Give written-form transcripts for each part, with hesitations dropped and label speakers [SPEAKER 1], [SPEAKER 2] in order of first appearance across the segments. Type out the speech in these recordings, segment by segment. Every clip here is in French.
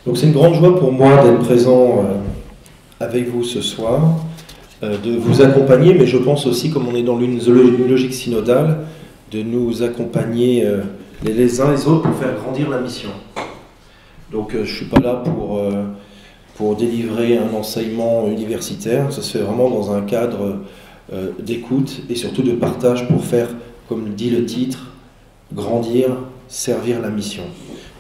[SPEAKER 1] Donc c'est une grande joie pour moi d'être présent avec vous ce soir, de vous accompagner, mais je pense aussi, comme on est dans une logique synodale, de nous accompagner les uns les autres pour faire grandir la mission. Donc je ne suis pas là pour délivrer un enseignement universitaire, ça se fait vraiment dans un cadre d'écoute et surtout de partage pour faire, comme dit le titre, grandir, servir la mission.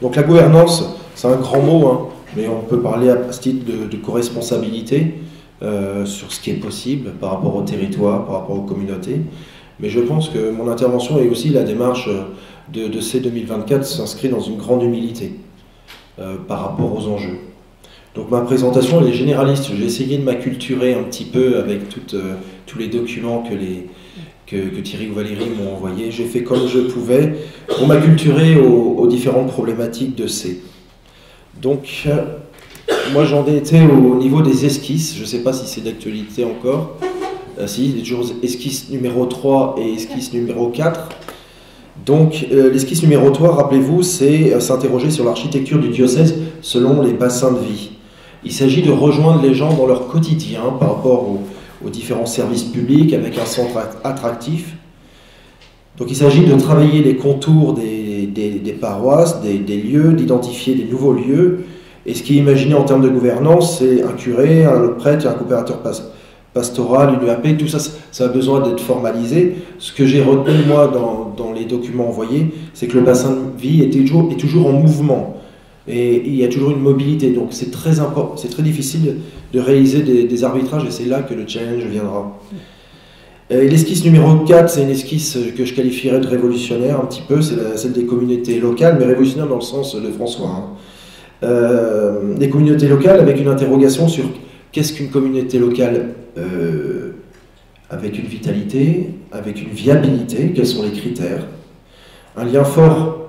[SPEAKER 1] Donc la gouvernance, c'est un grand mot, hein, mais on peut parler à ce titre de co-responsabilité sur ce qui est possible par rapport au territoire, par rapport aux communautés. Mais je pense que mon intervention et aussi la démarche de ces 2024 s'inscrit dans une grande humilité par rapport aux enjeux. Donc ma présentation elle est généraliste, j'ai essayé de m'acculturer un petit peu avec tous les documents que Thierry ou Valérie m'ont envoyés. J'ai fait comme je pouvais pour m'acculturer aux différentes problématiques de C. Donc moi j'en ai été au niveau des esquisses, je ne sais pas si c'est d'actualité encore. Si, il y a toujours esquisse numéro 3 et esquisse numéro 4. Donc l'esquisse numéro 3, rappelez-vous, c'est s'interroger sur l'architecture du diocèse selon les bassins de vie. Il s'agit de rejoindre les gens dans leur quotidien par rapport aux différents services publics avec un centre attractif. Donc il s'agit de travailler les contours des paroisses, des lieux, d'identifier des nouveaux lieux. Et ce qui est imaginé en termes de gouvernance, c'est un curé, un prêtre et un coopérateur pastoral, une UAP, tout ça, ça a besoin d'être formalisé. Ce que j'ai retenu, moi, dans les documents envoyés, c'est que le bassin de vie est toujours en mouvement. Et il y a toujours une mobilité. Donc c'est très important, c'est très difficile de réaliser des arbitrages, et c'est là que le challenge viendra. L'esquisse numéro 4, c'est une esquisse que je qualifierais de révolutionnaire un petit peu, c'est celle des communautés locales, mais révolutionnaire dans le sens de François. Hein. Des communautés locales avec une interrogation sur qu'est-ce qu'une communauté locale avec une vitalité, avec une viabilité, quels sont les critères. Un lien fort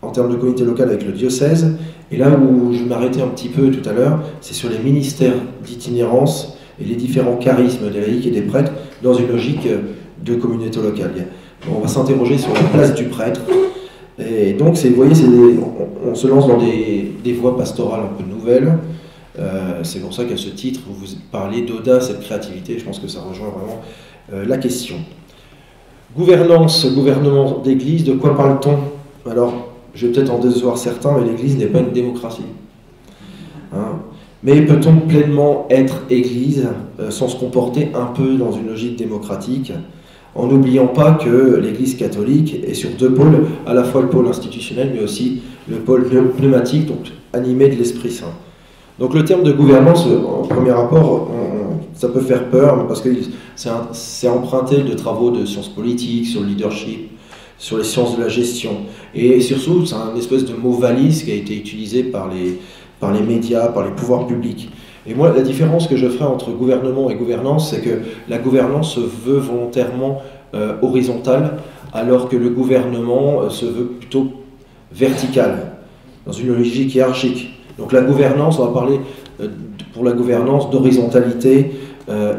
[SPEAKER 1] en termes de communauté locale avec le diocèse, et là où je vais m'arrêter un petit peu tout à l'heure, c'est sur les ministères d'itinérance et les différents charismes des laïcs et des prêtres dans une logique de communauté locale. On va s'interroger sur la place du prêtre, et donc vous voyez, on se lance dans des voies pastorales un peu nouvelles. C'est pour ça qu'à ce titre, vous parlez d'audace et de créativité, je pense que ça rejoint vraiment la question. Gouvernance, gouvernement d'église, de quoi parle-t-on? Alors, je vais peut-être en décevoir certains, mais l'Église n'est pas une démocratie. Hein? Mais peut-on pleinement être Église sans se comporter un peu dans une logique démocratique, en n'oubliant pas que l'Église catholique est sur deux pôles, à la fois le pôle institutionnel, mais aussi le pôle pneumatique, donc animé de l'Esprit Saint. Donc le terme de gouvernance, en premier rapport, ça peut faire peur, parce que c'est emprunté de travaux de sciences politiques, sur le leadership, sur les sciences de la gestion. Et surtout, c'est un espèce de mot valise qui a été utilisé par les médias, par les pouvoirs publics. Et moi, la différence que je ferai entre gouvernement et gouvernance, c'est que la gouvernance se veut volontairement horizontale, alors que le gouvernement se veut plutôt vertical, dans une logique hiérarchique. Donc la gouvernance, on va parler pour la gouvernance d'horizontalité,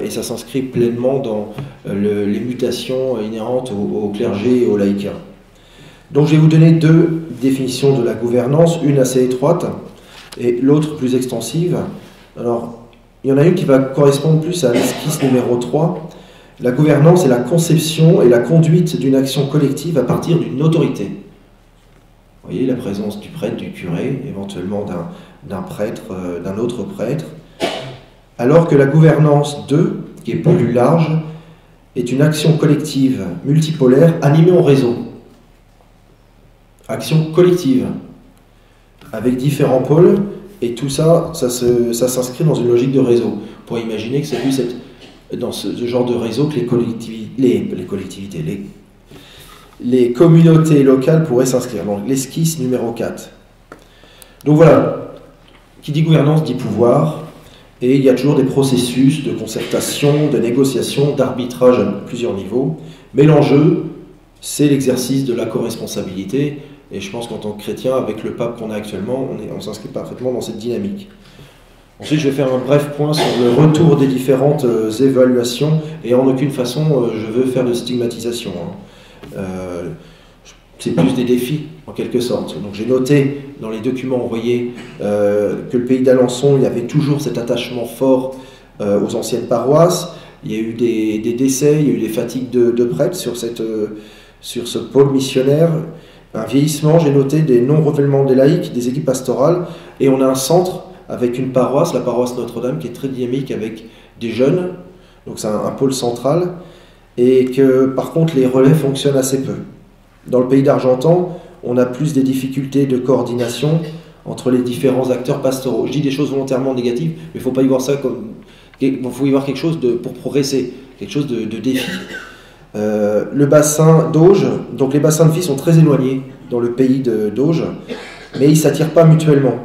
[SPEAKER 1] et ça s'inscrit pleinement dans les mutations inhérentes au clergé et au laïcat. Donc je vais vous donner deux définitions de la gouvernance, une assez étroite et l'autre plus extensive. Alors, il y en a une qui va correspondre plus à l'esquisse numéro 3. La gouvernance est la conception et la conduite d'une action collective à partir d'une autorité. Vous voyez, la présence du prêtre, du curé, éventuellement d'un prêtre, d'un autre prêtre. Alors que la gouvernance 2, qui est plus large, est une action collective multipolaire animée en réseau. Action collective, avec différents pôles, et tout ça, ça s'inscrit dans une logique de réseau. On pourrait imaginer que c'est plus dans ce genre de réseau que les communautés locales pourraient s'inscrire. Donc l'esquisse numéro 4. Donc voilà, qui dit gouvernance dit pouvoir. Et il y a toujours des processus de concertation, de négociation, d'arbitrage à plusieurs niveaux. Mais l'enjeu, c'est l'exercice de la co-responsabilité. Et je pense qu'en tant que chrétien, avec le pape qu'on a actuellement, on s'inscrit parfaitement dans cette dynamique. Ensuite, je vais faire un bref point sur le retour des différentes évaluations. Et en aucune façon, je veux faire de stigmatisation. C'est plus des défis, en quelque sorte. Donc j'ai noté dans les documents envoyés que le pays d'Alençon, il y avait toujours cet attachement fort aux anciennes paroisses. Il y a eu des décès, il y a eu des fatigues de prêtres sur ce pôle missionnaire. Un vieillissement, j'ai noté, des non-renouvellements des laïcs, des équipes pastorales, et on a un centre avec une paroisse, la paroisse Notre-Dame, qui est très dynamique avec des jeunes, donc c'est un pôle central, et que par contre les relais fonctionnent assez peu. Dans le pays d'Argentan, on a plus des difficultés de coordination entre les différents acteurs pastoraux. Je dis des choses volontairement négatives, mais il ne faut pas y voir ça comme... Il faut y voir quelque chose pour progresser, quelque chose de défi. Le bassin d'Auge, donc les bassins de vie sont très éloignés dans le pays d'Auge, mais ils ne s'attirent pas mutuellement.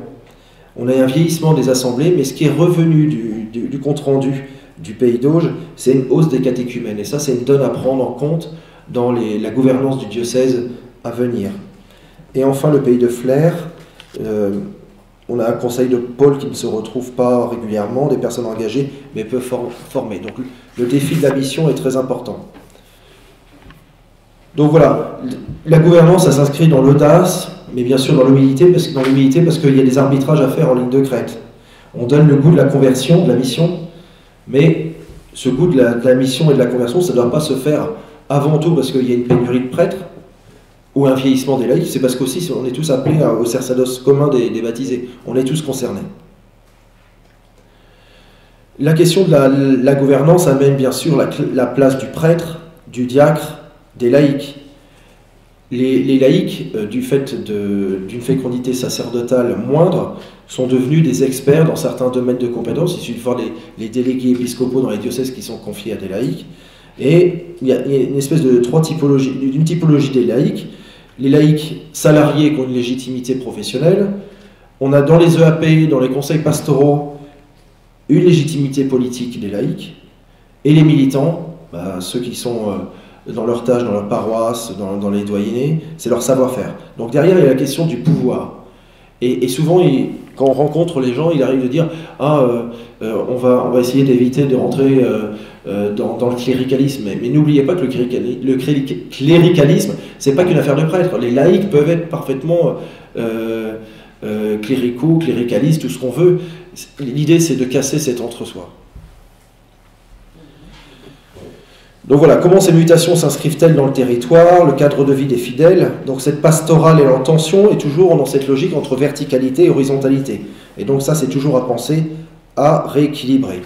[SPEAKER 1] On a un vieillissement des assemblées, mais ce qui est revenu du compte-rendu du pays d'Auge, c'est une hausse des catéchumènes. Et ça, c'est une donne à prendre en compte dans la gouvernance du diocèse à venir. Et enfin, le pays de Flers, on a un conseil de pôle qui ne se retrouve pas régulièrement, des personnes engagées, mais peu formées. Donc le défi de la mission est très important. Donc voilà, la gouvernance, ça s'inscrit dans l'audace, mais bien sûr dans l'humilité, parce qu'il y a des arbitrages à faire en ligne de crête. On donne le goût de la conversion, de la mission, mais ce goût de la mission et de la conversion, ça ne doit pas se faire avant tout parce qu'il y a une pénurie de prêtres ou un vieillissement des laïcs, c'est parce qu'aussi on est tous appelés au sacerdoce commun des baptisés. On est tous concernés. La question de la gouvernance amène bien sûr la place du prêtre, du diacre, des laïcs. Les laïcs, du fait d'une fécondité sacerdotale moindre, sont devenus des experts dans certains domaines de compétences. Il suffit de voir les délégués épiscopaux dans les diocèses qui sont confiés à des laïcs. Et il y a une espèce d'une typologie des laïcs. Les laïcs salariés qui ont une légitimité professionnelle. On a dans les EAP, dans les conseils pastoraux, une légitimité politique des laïcs. Et les militants, ceux qui sont dans leur tâche, dans leur paroisse, dans les doyennés, c'est leur savoir-faire. Donc derrière, il y a la question du pouvoir. Et souvent, quand on rencontre les gens, il arrive de dire « on va essayer d'éviter de rentrer dans le cléricalisme ». Mais n'oubliez pas que le cléricalisme, c'est pas qu'une affaire de prêtre. Les laïcs peuvent être parfaitement cléricaux, cléricalistes, tout ce qu'on veut. L'idée, c'est de casser cet entre-soi. Donc voilà, comment ces mutations s'inscrivent-elles dans le territoire, le cadre de vie des fidèles? Donc cette pastorale est en tension et toujours dans cette logique entre verticalité et horizontalité. Et donc ça, c'est toujours à penser à rééquilibrer.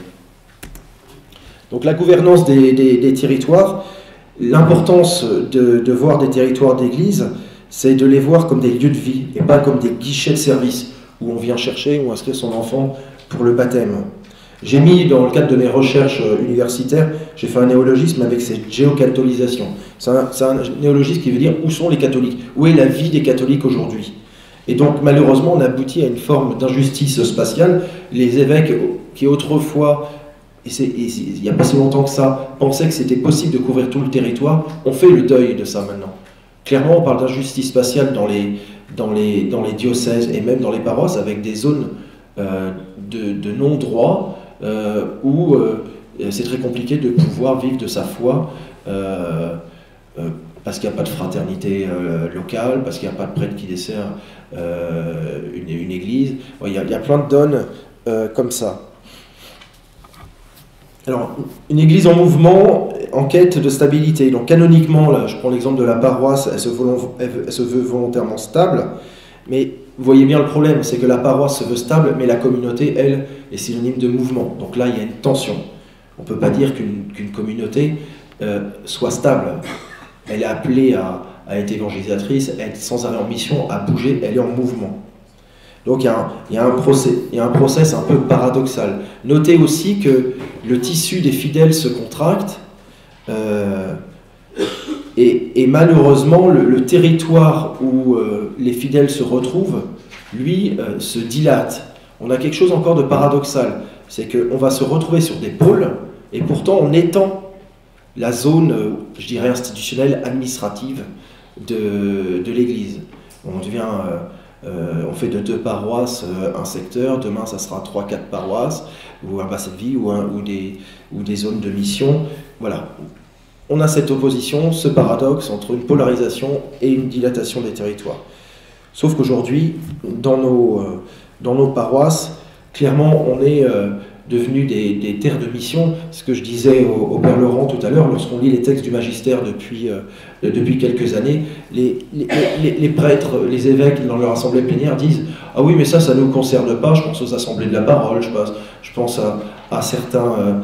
[SPEAKER 1] Donc la gouvernance des territoires, l'importance de voir des territoires d'église, c'est de les voir comme des lieux de vie et pas comme des guichets de service où on vient chercher ou inscrire son enfant pour le baptême. J'ai mis, dans le cadre de mes recherches universitaires, j'ai fait un néologisme avec cette géocatholisation. C'est un néologisme qui veut dire où sont les catholiques, où est la vie des catholiques aujourd'hui. Et donc malheureusement on aboutit à une forme d'injustice spatiale. Les évêques qui autrefois, il n'y a pas si longtemps que ça, pensaient que c'était possible de couvrir tout le territoire, ont fait le deuil de ça maintenant. Clairement on parle d'injustice spatiale dans les diocèses et même dans les paroisses avec des zones de non-droit où c'est très compliqué de pouvoir vivre de sa foi parce qu'il n'y a pas de fraternité locale, parce qu'il n'y a pas de prêtre qui dessert une église. Il y a plein de donnes comme ça. Alors, une église en mouvement, en quête de stabilité. Donc canoniquement, là, je prends l'exemple de la paroisse, elle se veut volontairement stable, mais vous voyez bien le problème, c'est que la paroisse se veut stable, mais la communauté, elle, est synonyme de mouvement. Donc là, il y a une tension. On ne peut pas dire qu'une communauté soit stable. Elle est appelée à être évangélisatrice, à être sans arrêt en mission, à bouger, elle est en mouvement. Donc il y a un process un peu paradoxal. Notez aussi que le tissu des fidèles se contracte, et malheureusement, le territoire où les fidèles se retrouvent, lui, se dilate. On a quelque chose encore de paradoxal. C'est qu'on va se retrouver sur des pôles, et pourtant on étend la zone, je dirais, institutionnelle, administrative de l'Église. On fait de 2 paroisses un secteur, demain ça sera 3-4 paroisses, ou un bassin de vie, ou des zones de mission. Voilà. On a cette opposition, ce paradoxe entre une polarisation et une dilatation des territoires. Sauf qu'aujourd'hui, dans nos paroisses, clairement, on est devenu des terres de mission. Ce que je disais au Père Laurent tout à l'heure, lorsqu'on lit les textes du magistère depuis quelques années, les prêtres, les évêques dans leur assemblée plénière disent « Ah oui, mais ça ne nous concerne pas, je pense aux assemblées de la parole, je pense à certains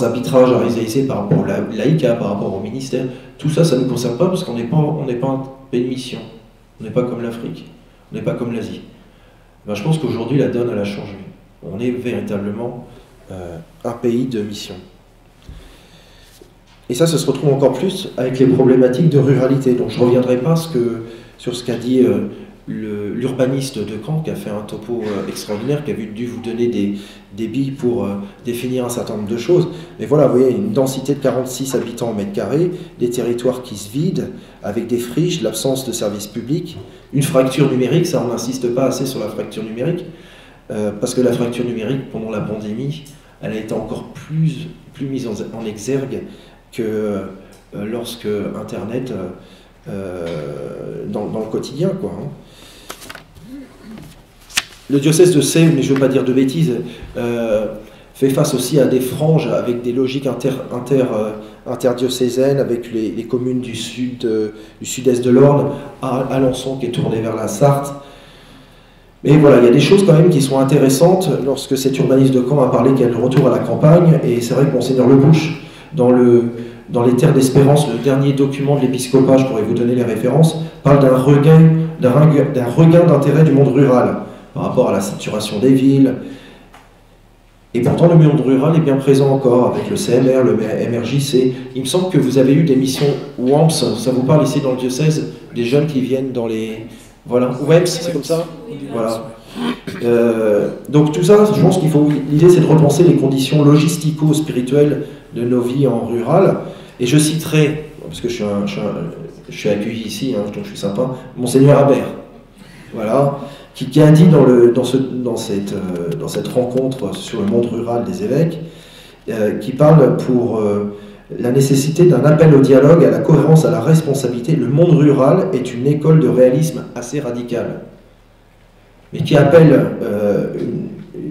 [SPEAKER 1] arbitrages à réaliser par rapport au laïcat, par rapport au ministère. Tout ça, ça ne nous concerne pas parce qu'on n'est pas un pays de mission. On n'est pas comme l'Afrique, on n'est pas comme l'Asie. » Ben, je pense qu'aujourd'hui, la donne, elle a changé. On est véritablement un pays de mission. Et ça se retrouve encore plus avec les problématiques de ruralité. Donc je ne reviendrai pas sur ce qu'a dit l'urbaniste de Caen, qui a fait un topo extraordinaire, qui a dû vous donner des billes pour définir un certain nombre de choses. Mais voilà, vous voyez, une densité de 46 habitants au mètre carré, des territoires qui se vident, avec des friches, l'absence de services publics, une fracture numérique, ça on n'insiste pas assez sur la fracture numérique, parce que la fracture numérique, pendant la pandémie, elle a été encore plus mise en exergue que lorsque Internet, dans le quotidien, quoi. Le diocèse de Sèvres, mais je ne veux pas dire de bêtises, fait face aussi à des franges avec des logiques interdiocésaines, avec les communes du sud-est de l'Orne, Alençon qui est tourné vers la Sarthe. Mais voilà, il y a des choses quand même qui sont intéressantes lorsque cet urbaniste de Caen a parlé qu'il y a le retour à la campagne, et c'est vrai que Monseigneur Lebouche, dans les Terres d'Espérance, le dernier document de l'épiscopat, je pourrais vous donner les références, parle d'un regain d'intérêt du monde rural par rapport à la saturation des villes. Et pourtant, le monde rural est bien présent encore, avec le CMR, le MRJC. Il me semble que vous avez eu des missions WAMPS, ça vous parle ici dans le diocèse, des jeunes qui viennent dans les... Voilà, WAMPS, c'est comme ça. Voilà. Donc tout ça, je pense qu'il faut... L'idée, c'est de repenser les conditions logistico-spirituelles de nos vies en rural. Et je citerai, parce que je suis accueilli ici, hein, donc je suis sympa, Monseigneur Habert. Voilà. Qui a dit dans cette rencontre sur le monde rural des évêques, qui parle pour la nécessité d'un appel au dialogue, à la cohérence, à la responsabilité. Le monde rural est une école de réalisme assez radicale, mais qui appelle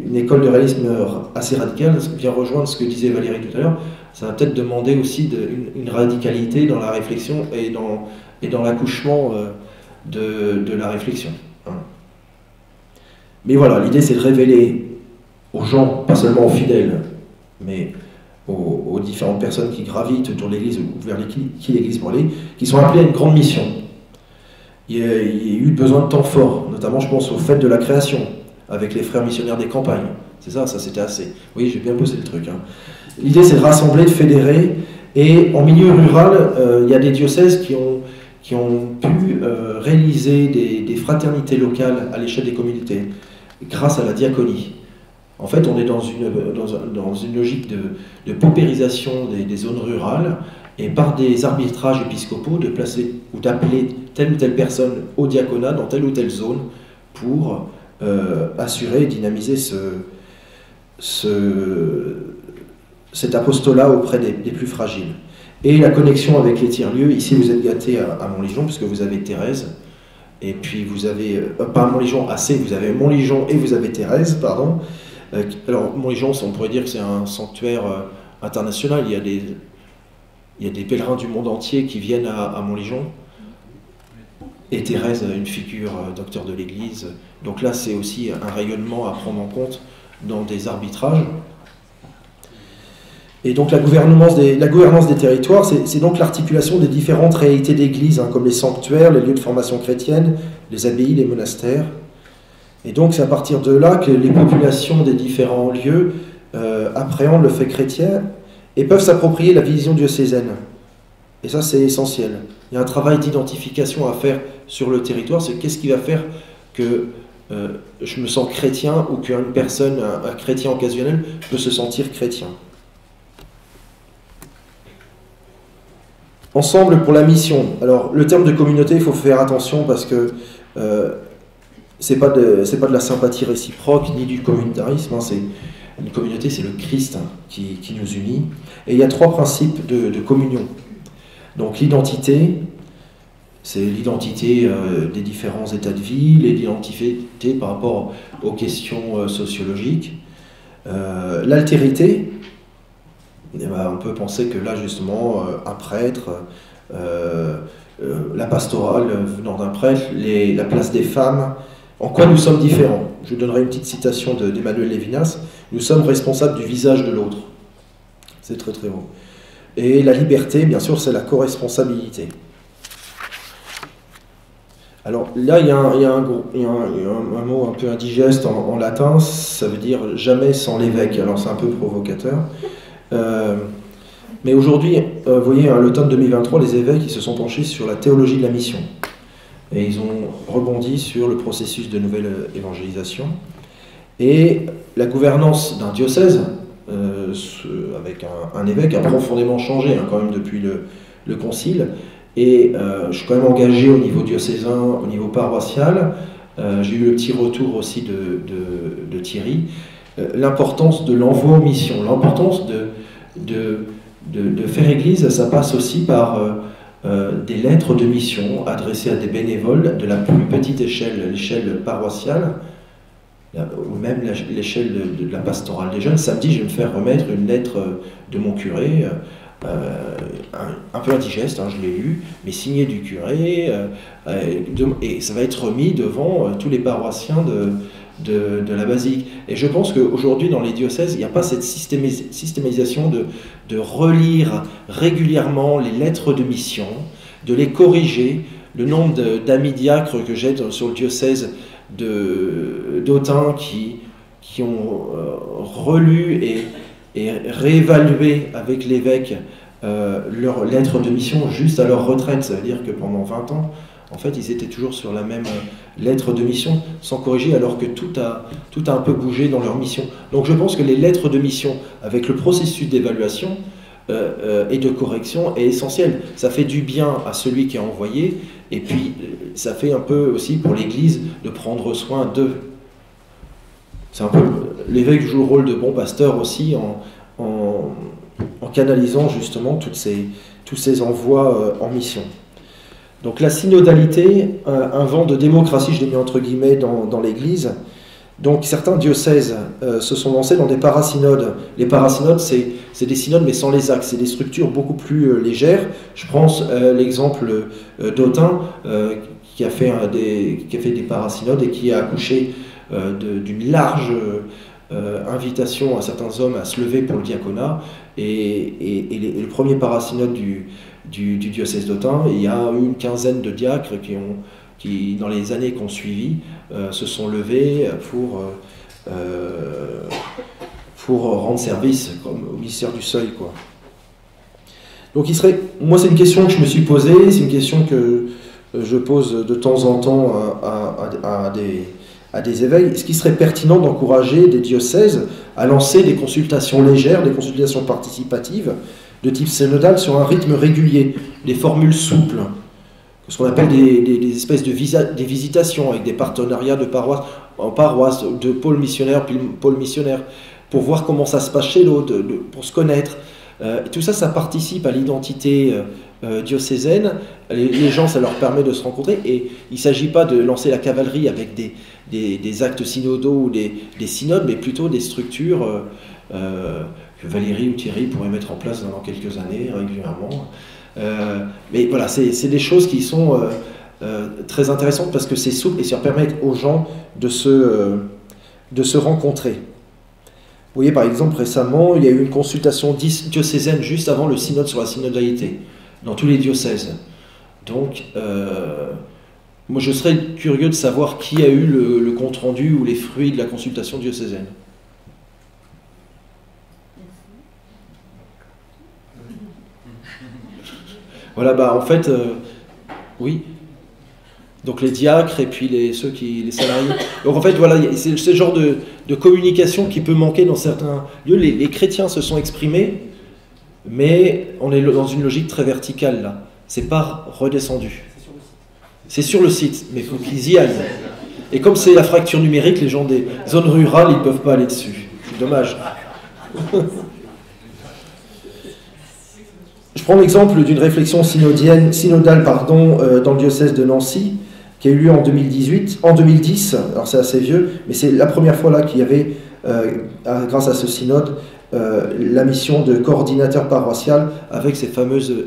[SPEAKER 1] une école de réalisme assez radicale, vient rejoindre ce que disait Valérie tout à l'heure. Ça va peut-être demander aussi une radicalité dans la réflexion et dans l'accouchement de la réflexion. Mais voilà, l'idée c'est de révéler aux gens, pas seulement aux fidèles, mais aux différentes personnes qui gravitent autour de l'Église ou vers qui l'Église pour aller, qui sont appelés à une grande mission. Il y a eu besoin de temps forts, notamment je pense aux fêtes de la création, avec les frères missionnaires des campagnes. C'est ça c'était assez. Oui, j'ai bien bossé le truc. Hein. L'idée c'est de rassembler, de fédérer, et en milieu rural, il y a des diocèses qui ont pu réaliser des fraternités locales à l'échelle des communautés, grâce à la diaconie. En fait, on est dans une logique de paupérisation des zones rurales, et par des arbitrages épiscopaux, de placer ou d'appeler telle ou telle personne au diaconat dans telle ou telle zone pour assurer et dynamiser cet apostolat auprès des plus fragiles. Et la connexion avec les tiers-lieux, ici vous êtes gâtés à Montligeon, puisque vous avez Thérèse, et puis vous avez, pas Montligeon AC, vous avez Montligeon et vous avez Thérèse, pardon. Alors Montligeon, on pourrait dire que c'est un sanctuaire international, il y a des pèlerins du monde entier qui viennent à Montligeon, et Thérèse, une figure docteur de l'Église. Donc là, c'est aussi un rayonnement à prendre en compte dans des arbitrages. Et donc la gouvernance des territoires, c'est donc l'articulation des différentes réalités d'Église, hein, comme les sanctuaires, les lieux de formation chrétienne, les abbayes, les monastères. Et donc c'est à partir de là que les populations des différents lieux appréhendent le fait chrétien et peuvent s'approprier la vision diocésaine. Et ça c'est essentiel. Il y a un travail d'identification à faire sur le territoire, c'est qu'est-ce qui va faire que je me sens chrétien ou qu'une personne, un chrétien occasionnel, peut se sentir chrétien. Ensemble pour la mission. Alors, le terme de communauté, il faut faire attention parce que c'est pas de la sympathie réciproque ni du communautarisme. Hein, une communauté, c'est le Christ qui nous unit. Et il y a trois principes de communion. Donc, l'identité, C'est l'identité des différents états de vie, l'identité par rapport aux questions sociologiques. L'altérité, eh ben, on peut penser que là, justement, un prêtre, la pastorale venant d'un prêtre, la place des femmes, en quoi nous sommes différents. Je vous donnerai une petite citation d'Emmanuel Lévinas. Nous sommes responsables du visage de l'autre. C'est très très beau. Et la liberté, bien sûr, c'est la co-responsabilité. Alors là, il y a un mot un peu indigeste en latin, ça veut dire « jamais sans l'évêque ». Alors c'est un peu provocateur. Mais aujourd'hui, vous voyez, à l'automne 2023, les évêques ils se sont penchés sur la théologie de la mission. Et ils ont rebondi sur le processus de nouvelle évangélisation. Et la gouvernance d'un diocèse, avec un évêque, a profondément changé quand même depuis le concile. Et je suis quand même engagé au niveau diocésain, au niveau paroissial. J'ai eu le petit retour aussi de Thierry. L'importance de l'envoi en mission, l'importance de faire église, ça passe aussi par des lettres de mission adressées à des bénévoles de la plus petite échelle, l'échelle paroissiale, ou même l'échelle de la pastorale des jeunes. Samedi, je vais me faire remettre une lettre de mon curé, un peu indigeste, je l'ai lu, mais signée du curé, et ça va être remis devant tous les paroissiens de la basilique. Et je pense qu'aujourd'hui, dans les diocèses, il n'y a pas cette systématisation de relire régulièrement les lettres de mission, de les corriger. Le nombre d'amis diacres que j'ai sur le diocèse d'Autun qui ont relu et réévalué avec l'évêque leurs lettres de mission juste à leur retraite. Ça veut dire que pendant 20 ans, en fait, ils étaient toujours sur la même lettre de mission, sans corriger, alors que tout a un peu bougé dans leur mission. Donc je pense que les lettres de mission, avec le processus d'évaluation et de correction, est essentiel. Ça fait du bien à celui qui a envoyé, et puis ça fait un peu aussi pour l'Église de prendre soin d'eux. C'est un peu... L'évêque joue le rôle de bon pasteur aussi en canalisant justement tous ces envois en mission. Donc la synodalité, un vent de démocratie, je l'ai mis entre guillemets dans l'Église. Donc certains diocèses se sont lancés dans des parasynodes. Les parasynodes, c'est des synodes mais sans les axes, c'est des structures beaucoup plus légères. Je prends l'exemple d'Autun qui a fait des parasynodes et qui a accouché d'une large invitation à certains hommes à se lever pour le diaconat. Et le premier parasynode du diocèse d'Autun, il y a eu une quinzaine de diacres qui dans les années qui ont suivi, se sont levés pour rendre service comme au ministère du Seuil, quoi. Donc moi c'est une question que je me suis posée, c'est une question que je pose de temps en temps à des éveils. Est-ce qu'il serait pertinent d'encourager des diocèses à lancer des consultations légères, des consultations participatives de type synodal sur un rythme régulier, des formules souples, ce qu'on appelle des espèces de des visitations avec des partenariats de paroisse en paroisse, de pôle missionnaire puis pôle missionnaire, pour voir comment ça se passe chez l'autre, pour se connaître. Tout ça, ça participe à l'identité diocésaine. Les gens, ça leur permet de se rencontrer, et il ne s'agit pas de lancer la cavalerie avec des actes synodaux ou des synodes, mais plutôt des structures que Valérie ou Thierry pourraient mettre en place dans quelques années régulièrement. Mais voilà, c'est des choses qui sont très intéressantes parce que c'est souple et ça permet aux gens de se rencontrer. Vous voyez, par exemple, récemment, il y a eu une consultation diocésaine juste avant le synode sur la synodalité, dans tous les diocèses. Donc, moi, je serais curieux de savoir qui a eu le compte-rendu ou les fruits de la consultation diocésaine. Voilà, en fait, oui. Donc les diacres et puis les salariés. Donc en fait, voilà, c'est ce genre de communication qui peut manquer dans certains lieux. Les chrétiens se sont exprimés, mais on est dans une logique très verticale là. C'est pas redescendu. C'est sur le site, mais il faut qu'ils y aillent. Et comme c'est la fracture numérique, les gens des zones rurales, ils ne peuvent pas aller dessus. C'est dommage. Je prends l'exemple d'une réflexion synodale dans le diocèse de Nancy, qui a eu lieu en 2010, alors c'est assez vieux, mais c'est la première fois là qu'il y avait, grâce à ce synode, la mission de coordinateur paroissial avec ces fameuses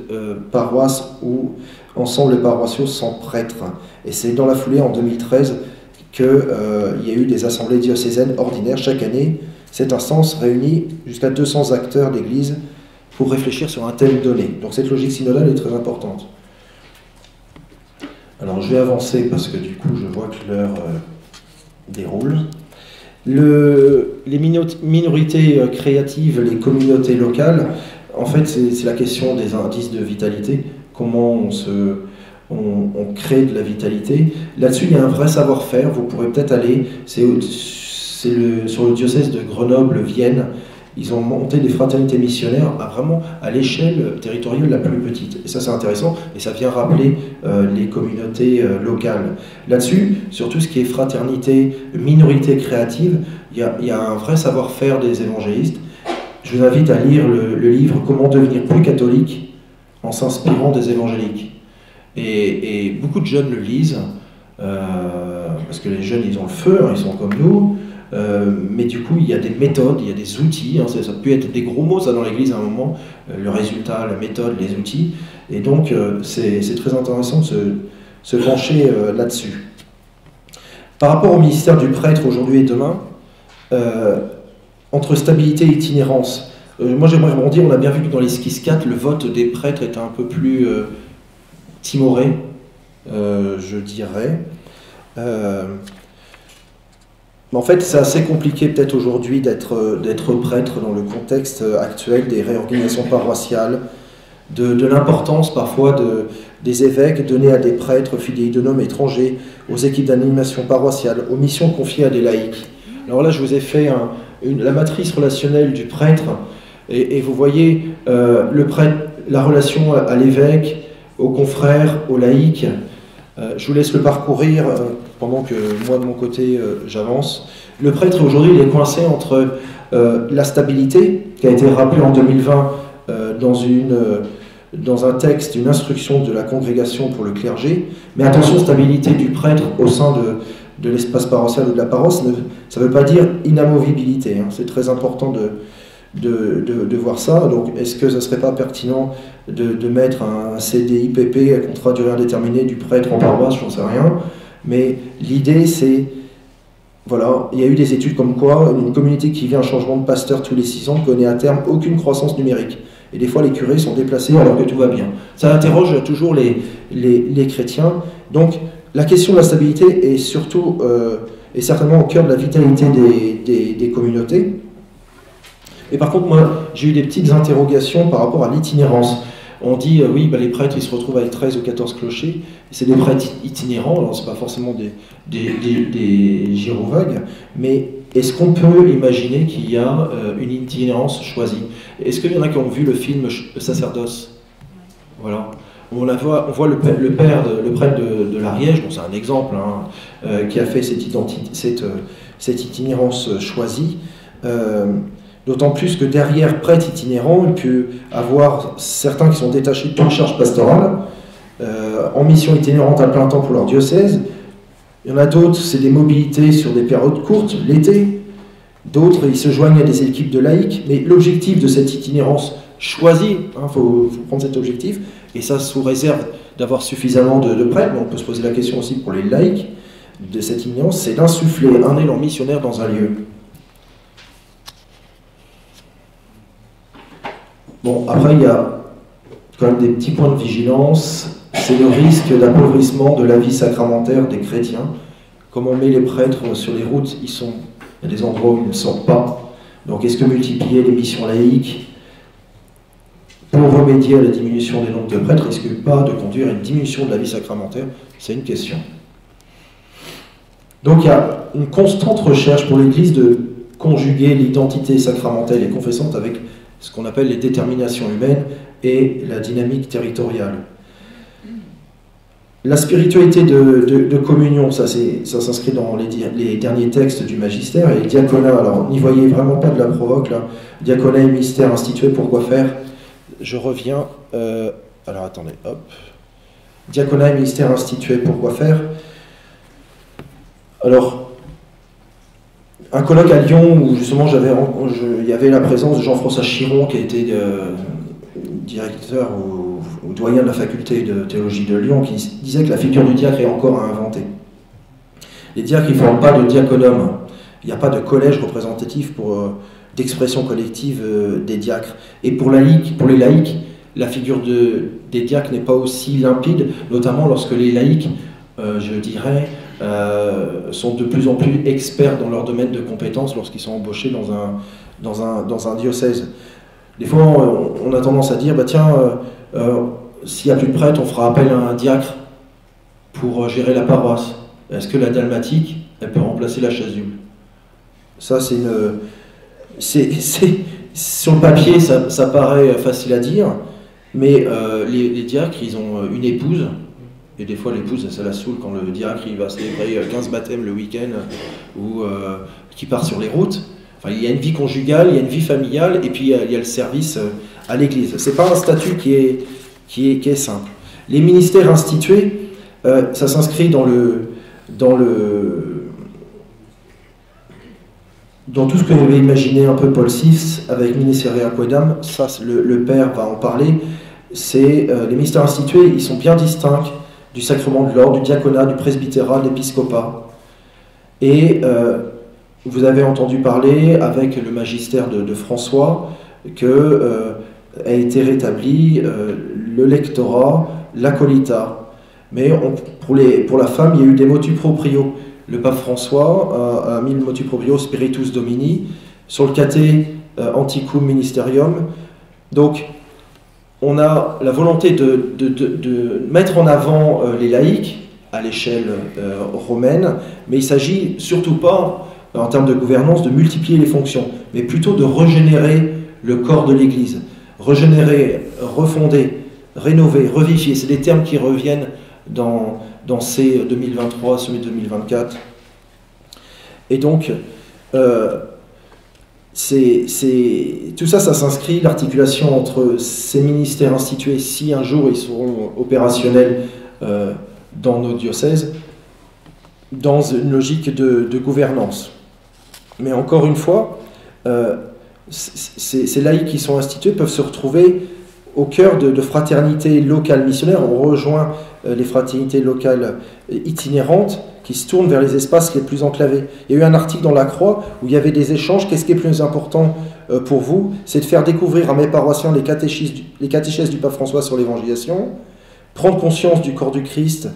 [SPEAKER 1] paroisses où ensemble les paroissiaux sans prêtres. Et c'est dans la foulée, en 2013, qu'il y a eu des assemblées diocésaines ordinaires. Chaque année, cette instance réunit jusqu'à 200 acteurs d'Église pour réfléchir sur un thème donné. Donc cette logique synodale est très importante. Alors je vais avancer parce que du coup je vois que l'heure déroule. Les minorités créatives, les communautés locales, en fait c'est la question des indices de vitalité. Comment on crée de la vitalité. Là-dessus, il y a un vrai savoir-faire. Vous pourrez peut-être aller, sur le diocèse de Grenoble-Vienne, ils ont monté des fraternités missionnaires vraiment à l'échelle territoriale la plus petite. Et ça, c'est intéressant, et ça vient rappeler les communautés locales. Là-dessus, sur tout ce qui est fraternité, minorité créative, il y a un vrai savoir-faire des évangélistes. Je vous invite à lire le livre « Comment devenir plus catholique en s'inspirant des évangéliques ». Et beaucoup de jeunes le lisent, parce que les jeunes, ils ont le feu, hein, ils sont comme nous, mais du coup, il y a des méthodes, il y a des outils, hein, ça peut être des gros mots, ça, dans l'Église, à un moment, le résultat, la méthode, les outils, et donc c'est très intéressant de se pencher là-dessus. Par rapport au ministère du prêtre, aujourd'hui et demain, entre stabilité et itinérance, moi j'aimerais rebondir, on a bien vu que dans les Skis 4, le vote des prêtres était un peu plus timoré, je dirais. Mais en fait, c'est assez compliqué peut-être aujourd'hui d'être prêtre dans le contexte actuel des réorganisations paroissiales, de l'importance parfois des évêques donnés à des prêtres fidèles de noms étrangers, aux équipes d'animation paroissiale, aux missions confiées à des laïcs. Alors là, je vous ai fait la matrice relationnelle du prêtre, et vous voyez le prêtre, la relation à l'évêque, aux confrères, aux laïcs. Je vous laisse le parcourir pendant que moi, de mon côté, j'avance. Le prêtre, aujourd'hui, il est coincé entre la stabilité, qui a été rappelée en 2020 dans un texte, une instruction de la congrégation pour le clergé. Mais attention, stabilité du prêtre au sein de l'espace paroissial ou de la paroisse, ça ne veut pas dire inamovibilité. Hein. C'est très important de voir ça. Donc, est-ce que ça ne serait pas pertinent de mettre un CDI-PP, un contrat à durée indéterminée du prêtre en paroisse, j'en sais rien. Mais l'idée, c'est, voilà, il y a eu des études comme quoi une communauté qui vit un changement de pasteur tous les 6 ans connaît à terme aucune croissance numérique. Et des fois, les curés sont déplacés alors que tout va bien. Ça interroge toujours les chrétiens. Donc, la question de la stabilité est surtout, est certainement au cœur de la vitalité des communautés. Et par contre, moi, j'ai eu des petites interrogations par rapport à l'itinérance. On dit, oui, les prêtres, ils se retrouvent avec 13 ou 14 clochers. C'est des prêtres itinérants, alors ce n'est pas forcément des gyrovagues, mais est-ce qu'on peut imaginer qu'il y a une itinérance choisie? Est-ce qu'il y en a qui ont vu le film Sacerdoce? Voilà. On voit le prêtre de l'Ariège, bon, c'est un exemple, hein, qui a fait cette itinérance choisie. D'autant plus que derrière prêtre itinérant, il peut y avoir certains qui sont détachés de toute charge pastorale, en mission itinérante à plein temps pour leur diocèse. Il y en a d'autres, c'est des mobilités sur des périodes courtes, l'été. D'autres, ils se joignent à des équipes de laïcs. Mais l'objectif de cette itinérance choisie, il faut prendre cet objectif, et ça sous réserve d'avoir suffisamment de prêtres, mais on peut se poser la question aussi pour les laïcs de cette itinérance, c'est d'insuffler un élan missionnaire dans un lieu. Bon, après, il y a quand même des petits points de vigilance. C'est le risque d'appauvrissement de la vie sacramentaire des chrétiens. Comme on met les prêtres sur les routes, il y a des endroits où ils ne sortent pas. Donc, est-ce que multiplier les missions laïques pour remédier à la diminution des nombres de prêtres risque pas de conduire à une diminution de la vie sacramentaire? C'est une question. Donc, il y a une constante recherche pour l'Église de conjuguer l'identité sacramentelle et confessante avec ce qu'on appelle les déterminations humaines et la dynamique territoriale. La spiritualité de communion, ça s'inscrit dans les derniers textes du magistère, et le diaconat, alors n'y voyez vraiment pas de la provoque là, diaconat et mystère institué, pourquoi faire? je reviens. Alors attendez, hop. Diaconat et ministère institué, pourquoi faire? Alors, un colloque à Lyon où justement il y avait la présence de Jean-François Chiron qui a été directeur ou doyen de la faculté de théologie de Lyon, qui disait que la figure du diacre est encore à inventer. Les diacres, ils ne forment pas de diaconum. Il n'y a pas de collège représentatif d'expression collective des diacres. Et pour les laïcs, la figure des diacres n'est pas aussi limpide, notamment lorsque les laïcs, je dirais, sont de plus en plus experts dans leur domaine de compétences lorsqu'ils sont embauchés dans un diocèse. Des fois, on a tendance à dire, bah tiens, s'il n'y a plus de prêtre, on fera appel à un diacre pour gérer la paroisse. Est-ce que la dalmatique, elle peut remplacer la chasuble? Ça, sur le papier, ça paraît facile à dire, mais les diacres, ils ont une épouse, et des fois l'épouse, ça la saoule quand le diacre il va célébrer 15 baptêmes le week-end, ou qui part sur les routes. Enfin, il y a une vie conjugale, il y a une vie familiale, et puis il y a le service à l'église. C'est pas un statut qui est simple. Les ministères institués, ça s'inscrit dans tout ce que vous avez imaginé un peu Paul VI avec Ministerium Quaedam. Ça, le père va en parler. Les ministères institués, ils sont bien distincts du sacrement de l'ordre, du diaconat, du presbytérat, de l'épiscopat. Et vous avez entendu parler avec le magistère de François que a été rétabli le lectorat, l'acolytat. Mais pour la femme, il y a eu des motu proprio. Le pape François a mis le motu proprio Spiritus Domini sur le caté Antiquum Ministerium. Donc, on a la volonté de mettre en avant les laïcs à l'échelle romaine, mais il ne s'agit surtout pas, en termes de gouvernance, de multiplier les fonctions, mais plutôt de régénérer le corps de l'Église. Régénérer, refonder, rénover, revivifier, c'est des termes qui reviennent dans ces 2023, celui 2024. Et donc, tout ça s'inscrit, l'articulation entre ces ministères institués, si un jour ils seront opérationnels dans nos diocèses, dans une logique de gouvernance. Mais encore une fois, ces laïcs qui sont institués peuvent se retrouver au cœur de fraternités locales missionnaires. On rejoint les fraternités locales itinérantes qui se tournent vers les espaces les plus enclavés. Il y a eu un article dans La Croix où il y avait des échanges. Qu'est-ce qui est plus important pour vous? C'est de faire découvrir à mes paroissiens les catéchèses du pape François sur l'évangélisation, prendre conscience du corps du Christ,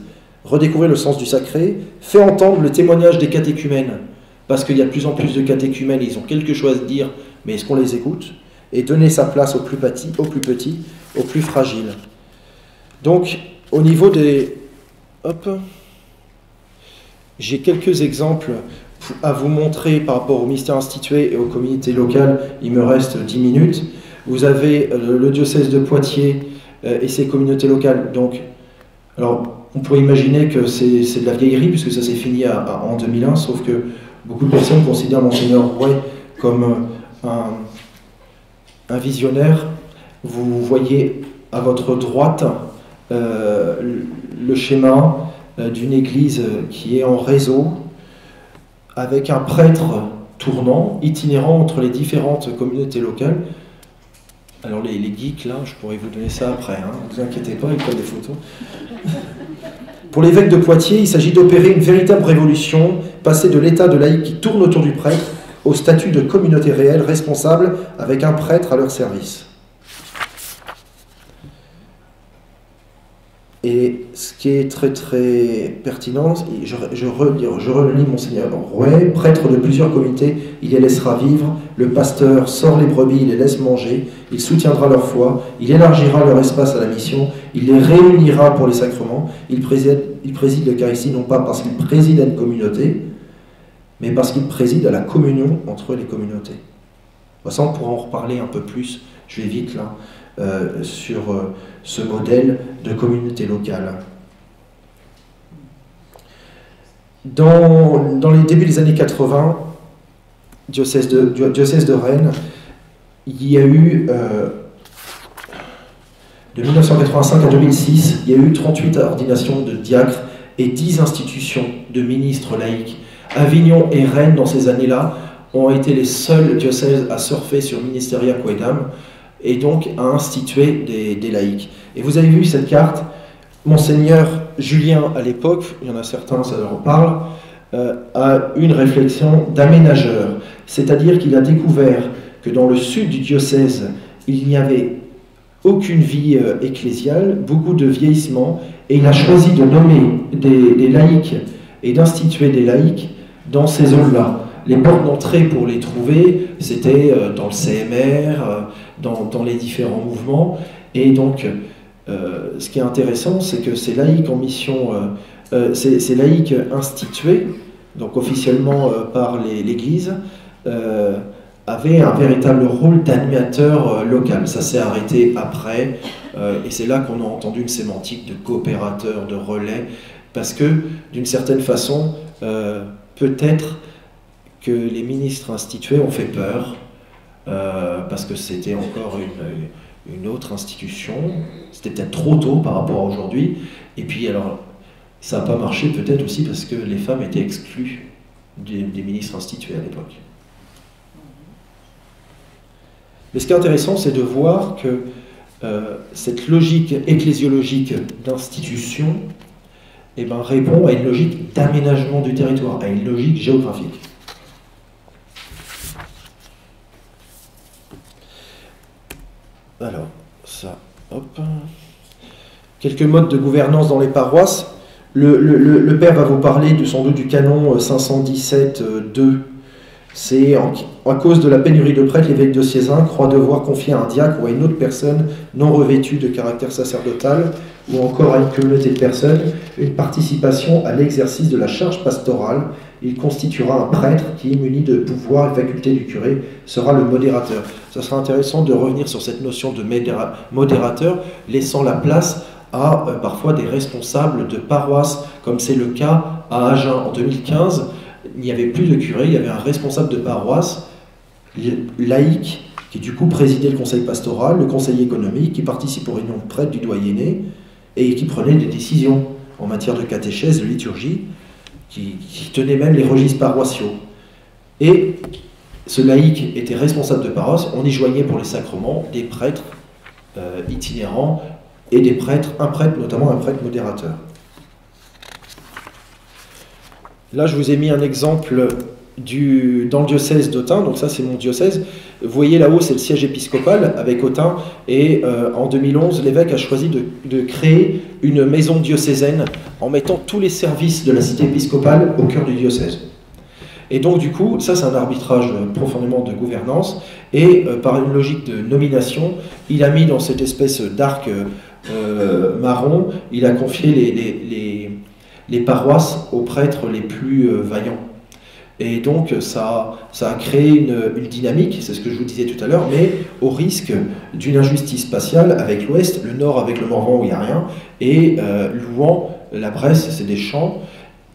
[SPEAKER 1] redécouvrir le sens du sacré, faire entendre le témoignage des catéchumènes, parce qu'il y a de plus en plus de catéchumènes, ils ont quelque chose à dire, mais est-ce qu'on les écoute? Et donner sa place aux plus petits, aux plus fragiles. Donc, au niveau des... Hop. J'ai quelques exemples à vous montrer par rapport au ministère institué et aux communautés locales. Il me reste 10 minutes. Vous avez le diocèse de Poitiers et ses communautés locales. Donc, alors, on pourrait imaginer que c'est de la vieillerie, puisque ça s'est fini en 2001, sauf que beaucoup de personnes considèrent Monseigneur Rouet comme un visionnaire. Vous voyez à votre droite le schéma d'une église qui est en réseau, avec un prêtre tournant, itinérant entre les différentes communautés locales. Alors les geeks, là, je pourrais vous donner ça après, hein, ne vous inquiétez pas, ils prennent des photos. Pour l'évêque de Poitiers, il s'agit d'opérer une véritable révolution, passer de l'état de laïc qui tourne autour du prêtre au statut de communauté réelle, responsable, avec un prêtre à leur service. Et ce qui est très très pertinent, je relis Monseigneur Rouet, prêtre de plusieurs communautés, il les laissera vivre, le pasteur sort les brebis, il les laisse manger, il soutiendra leur foi, il élargira leur espace à la mission, il les réunira pour les sacrements, il préside l'Eucharistie non pas parce qu'il préside à une communauté, mais parce qu'il préside à la communion entre les communautés. Ça, on pourra en reparler un peu plus, je vais vite là, sur ce modèle de communauté locale. Dans les débuts des années 80, diocèse de Rennes, il y a eu De 1985 à 2006, il y a eu 38 ordinations de diacres et 10 institutions de ministres laïcs. Avignon et Rennes, dans ces années-là, ont été les seuls diocèses à surfer sur Ministeria Quaedam et donc à instituer des laïcs. Et vous avez vu cette carte, Monseigneur Julien, à l'époque, il y en a certains, ça leur parle, a une réflexion d'aménageur, c'est-à-dire qu'il a découvert que dans le sud du diocèse, il n'y avait aucune vie ecclésiale, beaucoup de vieillissement, et il a choisi de nommer des laïcs et d'instituer des laïcs dans ces zones-là. Les portes d'entrée pour les trouver, c'était dans le CMR, dans les différents mouvements, et donc ce qui est intéressant, c'est que ces laïcs en mission, ces laïcs institués, donc officiellement par l'Église, avaient un véritable rôle d'animateur local. Ça s'est arrêté après, et c'est là qu'on a entendu une sémantique de coopérateur, de relais, parce que d'une certaine façon, peut-être que les ministres institués ont fait peur, parce que c'était encore une autre institution, c'était peut-être trop tôt par rapport à aujourd'hui, et puis alors ça n'a pas marché peut-être aussi parce que les femmes étaient exclues des ministres institués à l'époque. Mais ce qui est intéressant, c'est de voir que cette logique ecclésiologique d'institution répond à une logique d'aménagement du territoire, à une logique géographique. Alors, ça, hop. Quelques modes de gouvernance dans les paroisses. Le père va vous parler sans doute du canon 517.2. C'est à cause de la pénurie de prêtres, l'évêque diocésain croit devoir confier à un diacre ou à une autre personne non revêtue de caractère sacerdotal, ou encore à une communauté de personnes, une participation à l'exercice de la charge pastorale. Il constituera un prêtre qui, muni de pouvoir et faculté du curé, sera le modérateur. Ça sera intéressant de revenir sur cette notion de modérateur, laissant la place à parfois des responsables de paroisse, comme c'est le cas à Agen en 2015. Il n'y avait plus de curé, il y avait un responsable de paroisse laïque qui du coup présidait le conseil pastoral, le conseil économique, qui participe aux réunions de prêtres du doyenné et qui prenait des décisions en matière de catéchèse, de liturgie, qui tenait même les registres paroissiaux. Et ce laïc était responsable de paroisse, on y joignait pour les sacrements des prêtres itinérants et des prêtres, un prêtre, notamment un prêtre modérateur. Là, je vous ai mis un exemple dans le diocèse d'Autun, donc ça c'est mon diocèse. Vous voyez là-haut, c'est le siège épiscopal avec Autun, et en 2011, l'évêque a choisi de créer une maison diocésaine en mettant tous les services de la cité épiscopale au cœur du diocèse. Et donc du coup, ça c'est un arbitrage profondément de gouvernance, et par une logique de nomination, il a mis dans cette espèce d'arc marron, il a confié les paroisses aux prêtres les plus vaillants. Et donc ça a créé une dynamique, c'est ce que je vous disais tout à l'heure, mais au risque d'une injustice spatiale avec l'Ouest, le Nord avec le Morvan où il n'y a rien, et Louan, la Bresse, c'est des champs,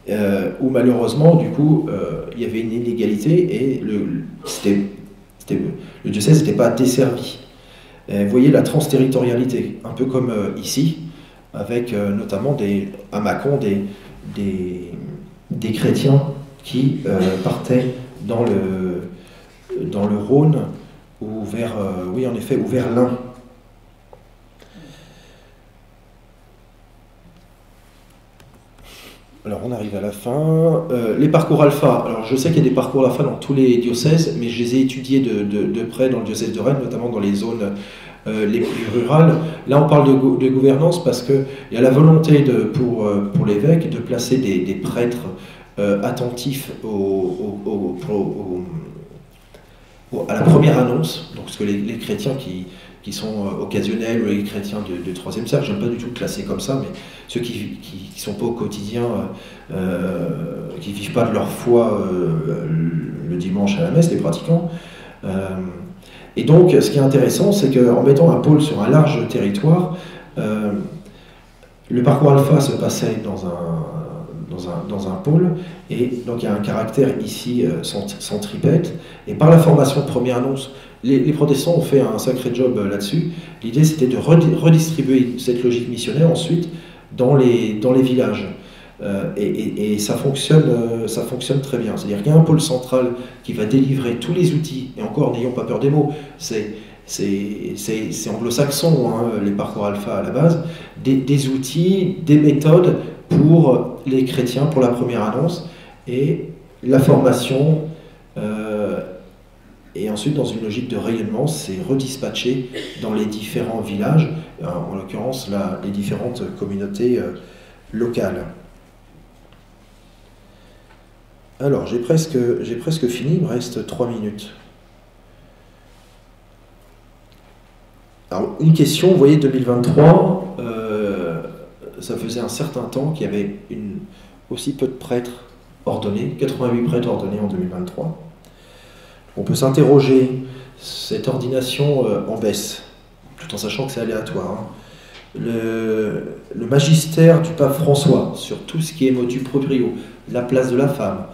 [SPEAKER 1] où malheureusement, du coup, il y avait une inégalité et le diocèse n'était pas desservi. Vous voyez la transterritorialité, un peu comme ici, avec notamment à Mâcon des chrétiens qui partaient dans le Rhône ou vers, oui en effet, ou vers l'Ain. Alors on arrive à la fin. Les parcours alpha. Alors je sais qu'il y a des parcours alpha dans tous les diocèses, mais je les ai étudiés de près dans le diocèse de Rennes, notamment dans les zones les plus rurales. Là on parle de gouvernance parce qu'il y a la volonté pour l'évêque de placer des prêtres attentifs à la première annonce, donc parce que les chrétiens qui sont occasionnels ou les chrétiens de troisième cercle, j'aime pas du tout le classer comme ça, mais ceux qui sont pas au quotidien, qui vivent pas de leur foi le dimanche à la messe, les pratiquants. Et donc, ce qui est intéressant, c'est qu'en mettant un pôle sur un large territoire, le parcours alpha se passait dans un pôle, Et donc il y a un caractère ici centripète. Et par la formation de première annonce, les protestants ont fait un sacré job là-dessus. L'idée c'était de redistribuer cette logique missionnaire ensuite dans les villages. Et ça fonctionne très bien. C'est-à-dire qu'il y a un pôle central qui va délivrer tous les outils, et encore n'ayons pas peur des mots, c'est anglo-saxon, hein, les parcours alpha à la base, des outils, des méthodes pour les chrétiens, pour la première annonce, et la formation, et ensuite dans une logique de rayonnement, c'est redispatché dans les différents villages, en l'occurrence les différentes communautés locales. Alors, j'ai presque fini, il me reste 3 minutes. Alors, une question, vous voyez, 2023, ça faisait un certain temps qu'il y avait aussi peu de prêtres ordonnés, 88 prêtres ordonnés en 2023. On peut s'interroger, cette ordination en baisse, tout en sachant que c'est aléatoire. Hein. Le magistère du pape François sur tout ce qui est motu proprio, la place de la femme,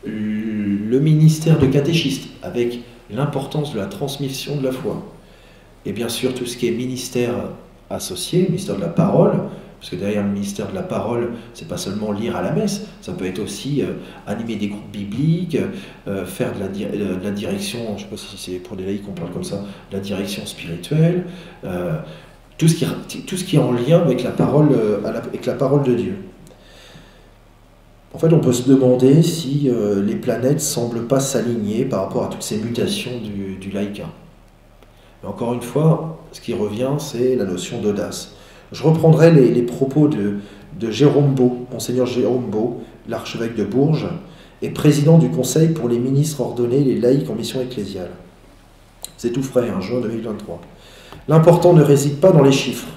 [SPEAKER 1] le ministère de catéchiste avec l'importance de la transmission de la foi, et bien sûr tout ce qui est ministère associé, ministère de la parole, parce que derrière le ministère de la parole, c'est pas seulement lire à la messe, ça peut être aussi animer des groupes bibliques, faire de la direction, je ne sais pas si c'est pour les laïcs qu'on parle comme ça, de la direction spirituelle, tout ce qui est en lien avec la parole de Dieu. En fait, on peut se demander si les planètes ne semblent pas s'aligner par rapport à toutes ces mutations du laïcat. Mais encore une fois, ce qui revient, c'est la notion d'audace. Je reprendrai les propos de Jérôme Beau, monseigneur Jérôme Beau, l'archevêque de Bourges, et président du Conseil pour les ministres ordonnés, les laïcs en mission ecclésiale. C'est tout frais, juin 2023. L'important ne réside pas dans les chiffres.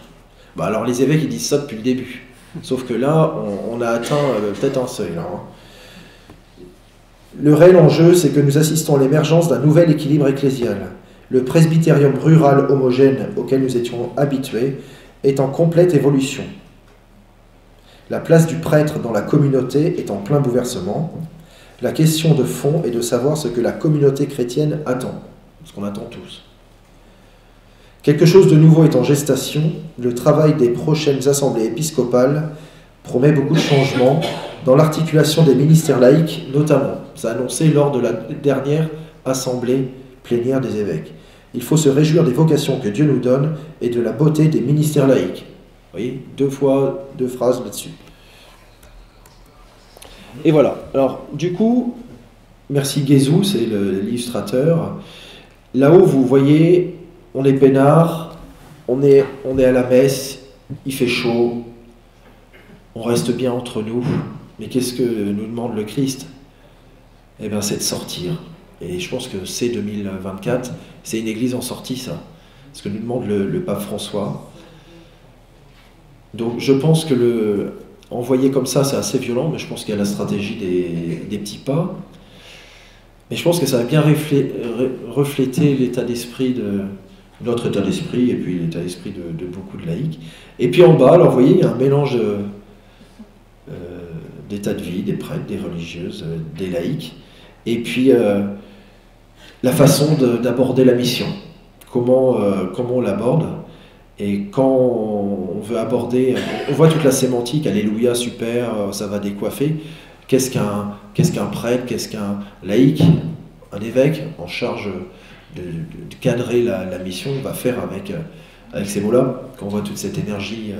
[SPEAKER 1] Alors les évêques, ils disent ça depuis le début. Sauf que là, on a atteint peut-être un seuil. Là, hein. Le réel enjeu, c'est que nous assistons à l'émergence d'un nouvel équilibre ecclésial. Le presbytérium rural homogène auquel nous étions habitués est en complète évolution. La place du prêtre dans la communauté est en plein bouleversement. La question de fond est de savoir ce que la communauté chrétienne attend, ce qu'on attend tous. Quelque chose de nouveau est en gestation. Le travail des prochaines assemblées épiscopales promet beaucoup de changements dans l'articulation des ministères laïcs, notamment. Ça a annoncé lors de la dernière assemblée plénière des évêques. Il faut se réjouir des vocations que Dieu nous donne et de la beauté des ministères laïcs. Vous voyez, deux phrases là-dessus. Et voilà. Alors, du coup, merci Guézou, c'est l'illustrateur. Là-haut, vous voyez, on est peinard, on est à la messe, il fait chaud, on reste bien entre nous. Mais qu'est-ce que nous demande le Christ? Eh bien, c'est de sortir. Et je pense que c'est 2024, c'est une église en sortie, ça. Ce que nous demande le pape François. Donc je pense que envoyer comme ça, c'est assez violent, mais je pense qu'il y a la stratégie des petits pas. Mais je pense que ça va bien refléter l'état d'esprit notre état d'esprit, et puis l'état d'esprit de beaucoup de laïcs. Et puis en bas, alors vous voyez, il y a un mélange d'état de vie, des prêtres, des religieuses, des laïcs. Et puis la façon d'aborder la mission, comment on l'aborde, et quand on veut aborder, on voit toute la sémantique, alléluia, super, ça va décoiffer. Qu'est-ce qu'un prêtre, qu'est-ce qu'un laïc, un évêque en charge de cadrer la mission va faire avec ces mots-là, quand on voit toute cette énergie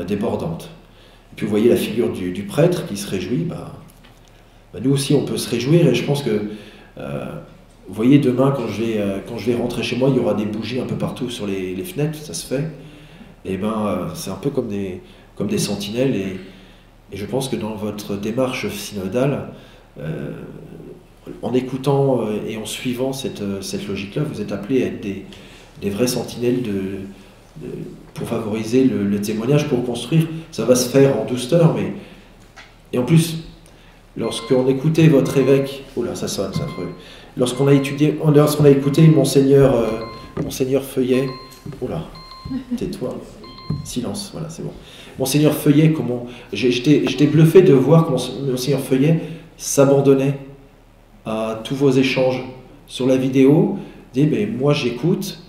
[SPEAKER 1] débordante. Et puis vous voyez la figure du prêtre qui se réjouit, nous aussi on peut se réjouir, et je pense que vous voyez, demain, quand je vais rentrer chez moi, il y aura des bougies un peu partout sur les fenêtres, ça se fait. Et c'est un peu comme des sentinelles. Et je pense que dans votre démarche synodale, en écoutant et en suivant cette logique-là, vous êtes appelés à être des vrais sentinelles pour favoriser le témoignage, pour construire. Ça va se faire en douceur, mais... Et en plus, lorsqu'on écoutait votre évêque... Oh là, ça sonne, ça frère. Lorsqu'on a écouté Monseigneur Feuillet, oula, tais-toi, silence, voilà, c'est bon. Monseigneur Feuillet, comment j'étais bluffé de voir comment Monseigneur Feuillet s'abandonnait à tous vos échanges sur la vidéo. Il dit, ben, moi j'écoute,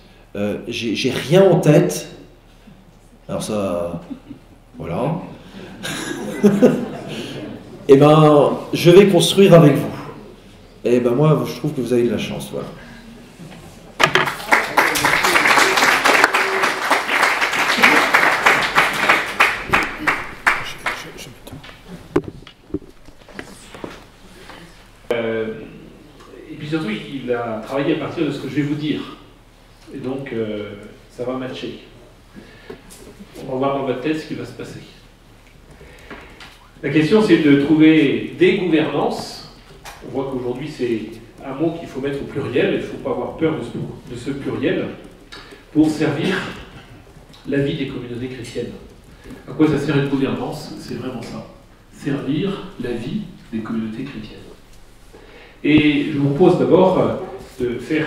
[SPEAKER 1] j'ai rien en tête. Alors ça, voilà. Et ben, je vais construire avec vous. Et ben moi, je trouve que vous avez de la chance, voilà.
[SPEAKER 2] Et puis surtout, il a travaillé à partir de ce que je vais vous dire. Et donc, ça va matcher. On va voir dans votre tête ce qui va se passer. La question, c'est de trouver des gouvernances. On voit qu'aujourd'hui, c'est un mot qu'il faut mettre au pluriel. Il ne faut pas avoir peur de ce pluriel pour servir la vie des communautés chrétiennes. À quoi ça sert une gouvernance? C'est vraiment ça. Servir la vie des communautés chrétiennes. Et je vous propose d'abord de faire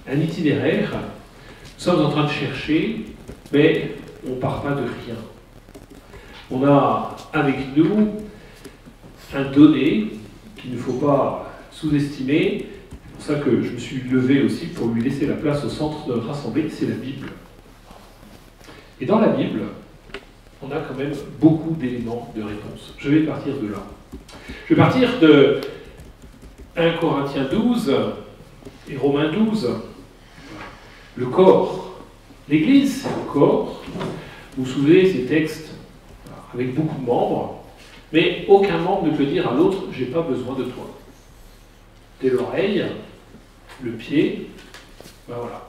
[SPEAKER 2] un itinéraire. Nous sommes en train de chercher, mais on ne part pas de rien. On a avec nous un donné qu'il ne faut pas sous-estimer. C'est pour ça que je me suis levé aussi pour lui laisser la place au centre de notre assemblée, c'est la Bible. Et dans la Bible, on a quand même beaucoup d'éléments de réponse. Je vais partir de là. Je vais partir de 1 Corinthiens 12 et Romains 12. Le corps. L'Église, c'est le corps. Vous vous souvenez, ces textes avec beaucoup de membres, mais aucun membre ne peut dire à l'autre « j'ai pas besoin de toi ». T'es l'oreille, le pied, ben voilà.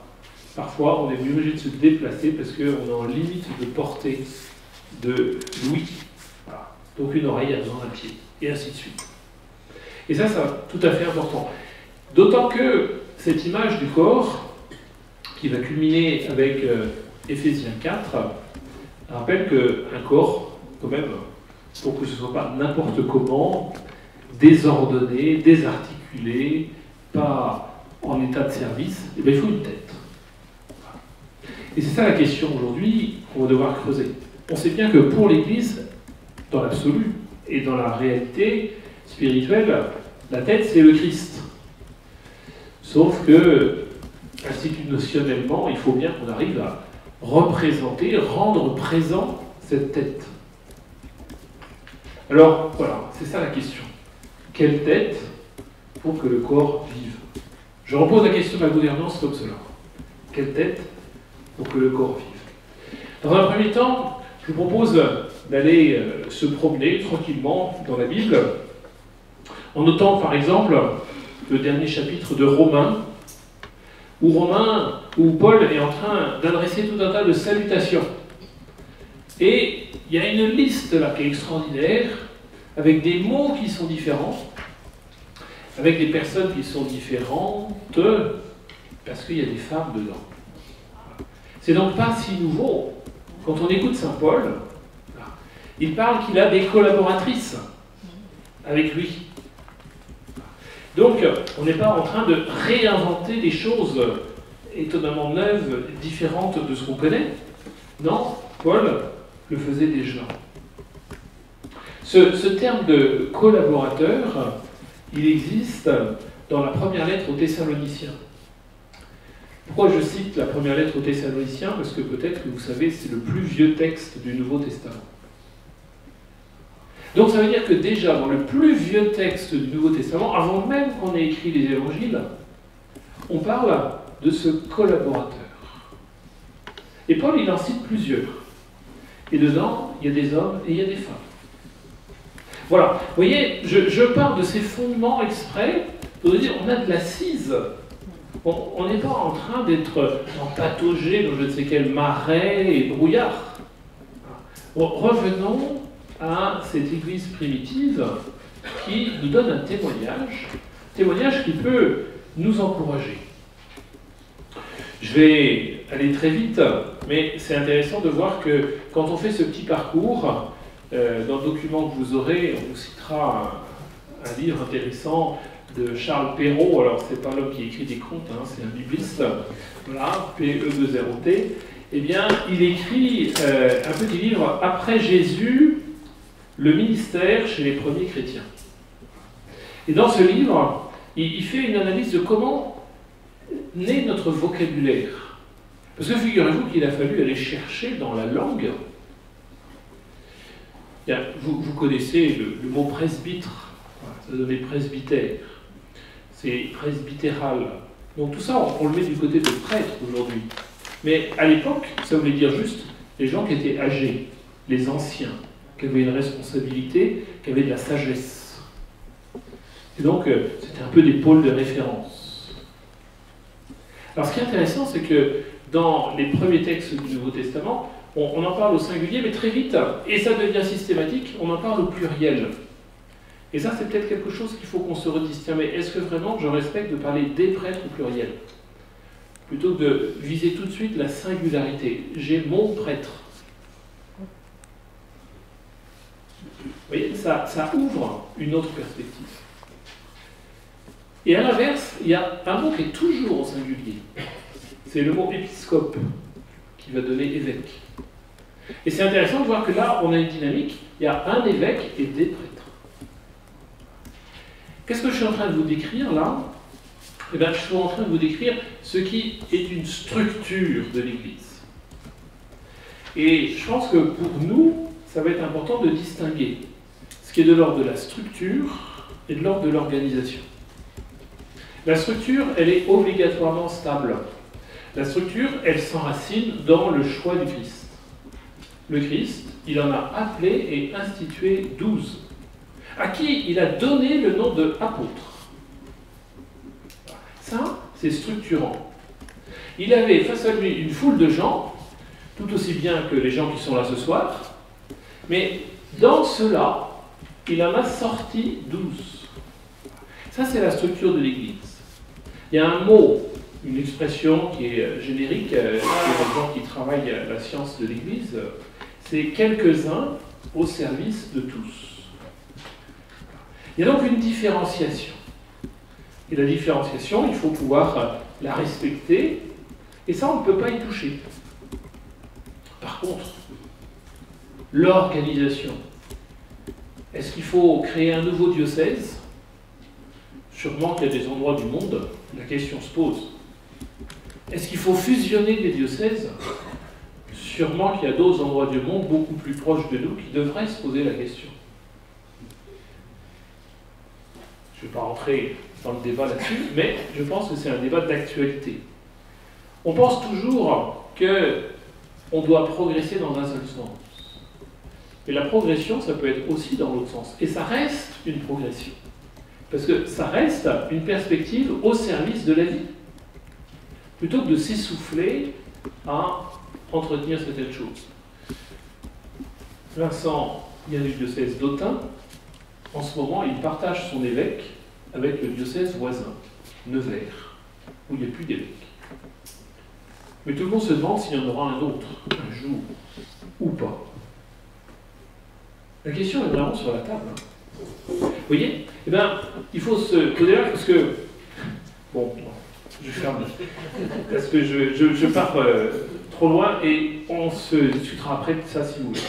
[SPEAKER 2] Parfois, on est obligé de se déplacer parce qu'on est en limite de portée de l'ouïe. Voilà. Donc une oreille a besoin d'un pied, et ainsi de suite. Et ça, c'est tout à fait important. D'autant que cette image du corps, qui va culminer avec Éphésiens 4, rappelle qu'un corps, quand même, pour que ce ne soit pas n'importe comment, désordonné, désarticulé, pas en état de service, eh bien, il faut une tête. Et c'est ça la question aujourd'hui qu'on va devoir creuser. On sait bien que pour l'Église, dans l'absolu et dans la réalité spirituelle, la tête, c'est le Christ. Sauf que, institutionnellement, il faut bien qu'on arrive à représenter, rendre présent cette tête. Alors, voilà, c'est ça la question. Quelle tête pour que le corps vive? Je repose la question de la gouvernance comme cela. Quelle tête pour que le corps vive? Dans un premier temps, je vous propose d'aller se promener tranquillement dans la Bible, en notant par exemple le dernier chapitre de Romains, où Paul est en train d'adresser tout un tas de salutations. Et il y a une liste là qui est extraordinaire, avec des mots qui sont différents, avec des personnes qui sont différentes, parce qu'il y a des femmes dedans. C'est donc pas si nouveau. Quand on écoute Saint Paul, il parle qu'il a des collaboratrices avec lui. Donc, on n'est pas en train de réinventer des choses étonnamment neuves, différentes de ce qu'on connaît. Non, Paul le faisait déjà. Ce terme de collaborateur, il existe dans la première lettre aux Thessaloniciens. Pourquoi je cite la première lettre aux Thessaloniciens? Parce que peut-être que vous savez, c'est le plus vieux texte du Nouveau Testament. Donc ça veut dire que déjà, dans le plus vieux texte du Nouveau Testament, avant même qu'on ait écrit les évangiles, on parle de ce collaborateur. Et Paul, il en cite plusieurs. Et dedans, il y a des hommes et il y a des femmes. Voilà. Vous voyez, je parle de ces fondements exprès pour dire on a de l'assise. On n'est pas en train d'être empataugé dans je ne sais quel marais et brouillard. Revenons à cette église primitive qui nous donne un témoignage qui peut nous encourager. Je vais aller très vite, mais c'est intéressant de voir que quand on fait ce petit parcours, dans le document que vous aurez, on vous citera un livre intéressant de Charles Perrault. Alors, c'est pas l'homme qui écrit des contes, hein, c'est un bibliste, voilà, P-E-2-R-O-T. eh bien, il écrit un petit livre « Après Jésus, le ministère chez les premiers chrétiens ». Et dans ce livre, il fait une analyse de comment naît notre vocabulaire. Parce que figurez-vous qu'il a fallu aller chercher dans la langue. Bien, vous connaissez le mot presbytre, ça donnait presbytère, c'est presbytéral. Donc tout ça, on le met du côté de prêtre aujourd'hui. Mais à l'époque, ça voulait dire juste les gens qui étaient âgés, les anciens, qui avaient une responsabilité, qui avaient de la sagesse. Et donc, c'était un peu des pôles de référence. Alors, ce qui est intéressant, c'est que dans les premiers textes du Nouveau Testament, on en parle au singulier, mais très vite, et ça devient systématique, on en parle au pluriel. Et ça, c'est peut-être quelque chose qu'il faut qu'on se redise. Tiens, mais est-ce que vraiment je respecte de parler des prêtres au pluriel? Plutôt que de viser tout de suite la singularité. J'ai mon prêtre. Vous voyez, ça ouvre une autre perspective. Et à l'inverse, il y a un mot qui est toujours au singulier. C'est le mot épiscope, qui va donner évêque. Et c'est intéressant de voir que là, on a une dynamique. Il y a un évêque et des prêtres. Qu'est-ce que je suis en train de vous décrire là? Eh bien, je suis en train de vous décrire ce qui est une structure de l'Église. Et je pense que pour nous, ça va être important de distinguer ce qui est de l'ordre de la structure et de l'ordre de l'organisation. La structure, elle est obligatoirement stable. La structure, elle s'enracine dans le choix du Christ. Le Christ, il en a appelé et institué 12, à qui il a donné le nom de apôtre. Ça, c'est structurant. Il avait face à lui une foule de gens, tout aussi bien que les gens qui sont là ce soir, mais dans cela, il en a sorti 12. Ça, c'est la structure de l'Église. Il y a un mot, une expression qui est générique, pour les gens qui travaillent la science de l'Église, c'est quelques-uns au service de tous. Il y a donc une différenciation. Et la différenciation, il faut pouvoir la respecter, et ça, on ne peut pas y toucher. Par contre, l'organisation. Est-ce qu'il faut créer un nouveau diocèse? Sûrement qu'il y a des endroits du monde, la question se pose. Est-ce qu'il faut fusionner des diocèses? Sûrement qu'il y a d'autres endroits du monde beaucoup plus proches de nous qui devraient se poser la question. Je ne vais pas rentrer dans le débat là-dessus, mais je pense que c'est un débat d'actualité. On pense toujours qu'on doit progresser dans un seul sens. Mais la progression, ça peut être aussi dans l'autre sens. Et ça reste une progression. Parce que ça reste une perspective au service de la vie. Plutôt que de s'essouffler à entretenir certaines choses. Vincent, il y a le diocèse d'Autun. En ce moment, il partage son évêque avec le diocèse voisin, Nevers, où il n'y a plus d'évêque. Mais tout le monde se demande s'il y en aura un autre, un jour, ou pas. La question est vraiment sur la table. Vous voyez? Eh bien, il faut se poser là, parce que... Bon, je ferme. Parce que je pars trop loin, et on se discutera après de ça si vous voulez.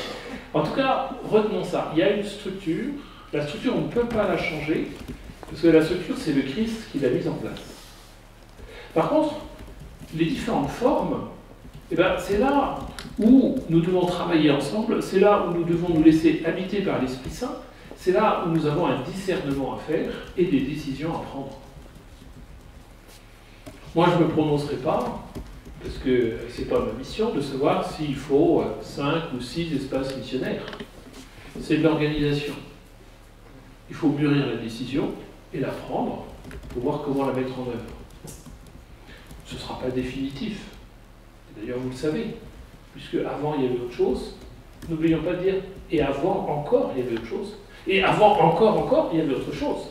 [SPEAKER 2] En tout cas, retenons ça. Il y a une structure. La structure, on ne peut pas la changer, parce que la structure, c'est le Christ qui l'a mise en place. Par contre, les différentes formes, eh ben, c'est là où nous devons travailler ensemble, c'est là où nous devons nous laisser habiter par l'Esprit Saint, c'est là où nous avons un discernement à faire et des décisions à prendre. Moi, je ne me prononcerai pas, parce que ce n'est pas ma mission de savoir s'il faut 5 ou 6 espaces missionnaires. C'est de l'organisation. Il faut mûrir la décision et la prendre pour voir comment la mettre en œuvre. Ce ne sera pas définitif. D'ailleurs, vous le savez, puisque avant il y avait autre chose. N'oublions pas de dire et avant encore il y avait autre chose. Et avant encore il y avait autre chose.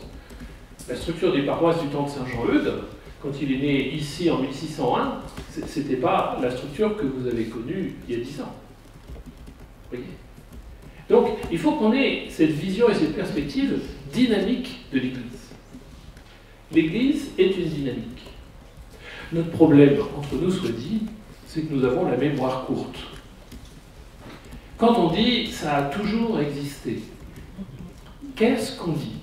[SPEAKER 2] La structure des paroisses du temps de Saint Jean-Eudes, quand il est né ici en 1601, ce n'était pas la structure que vous avez connue il y a 10 ans. Vous voyez ? Donc, il faut qu'on ait cette vision et cette perspective dynamique de l'Église. L'Église est une dynamique. Notre problème, entre nous soit dit, c'est que nous avons la mémoire courte. Quand on dit « ça a toujours existé », qu'est-ce qu'on dit?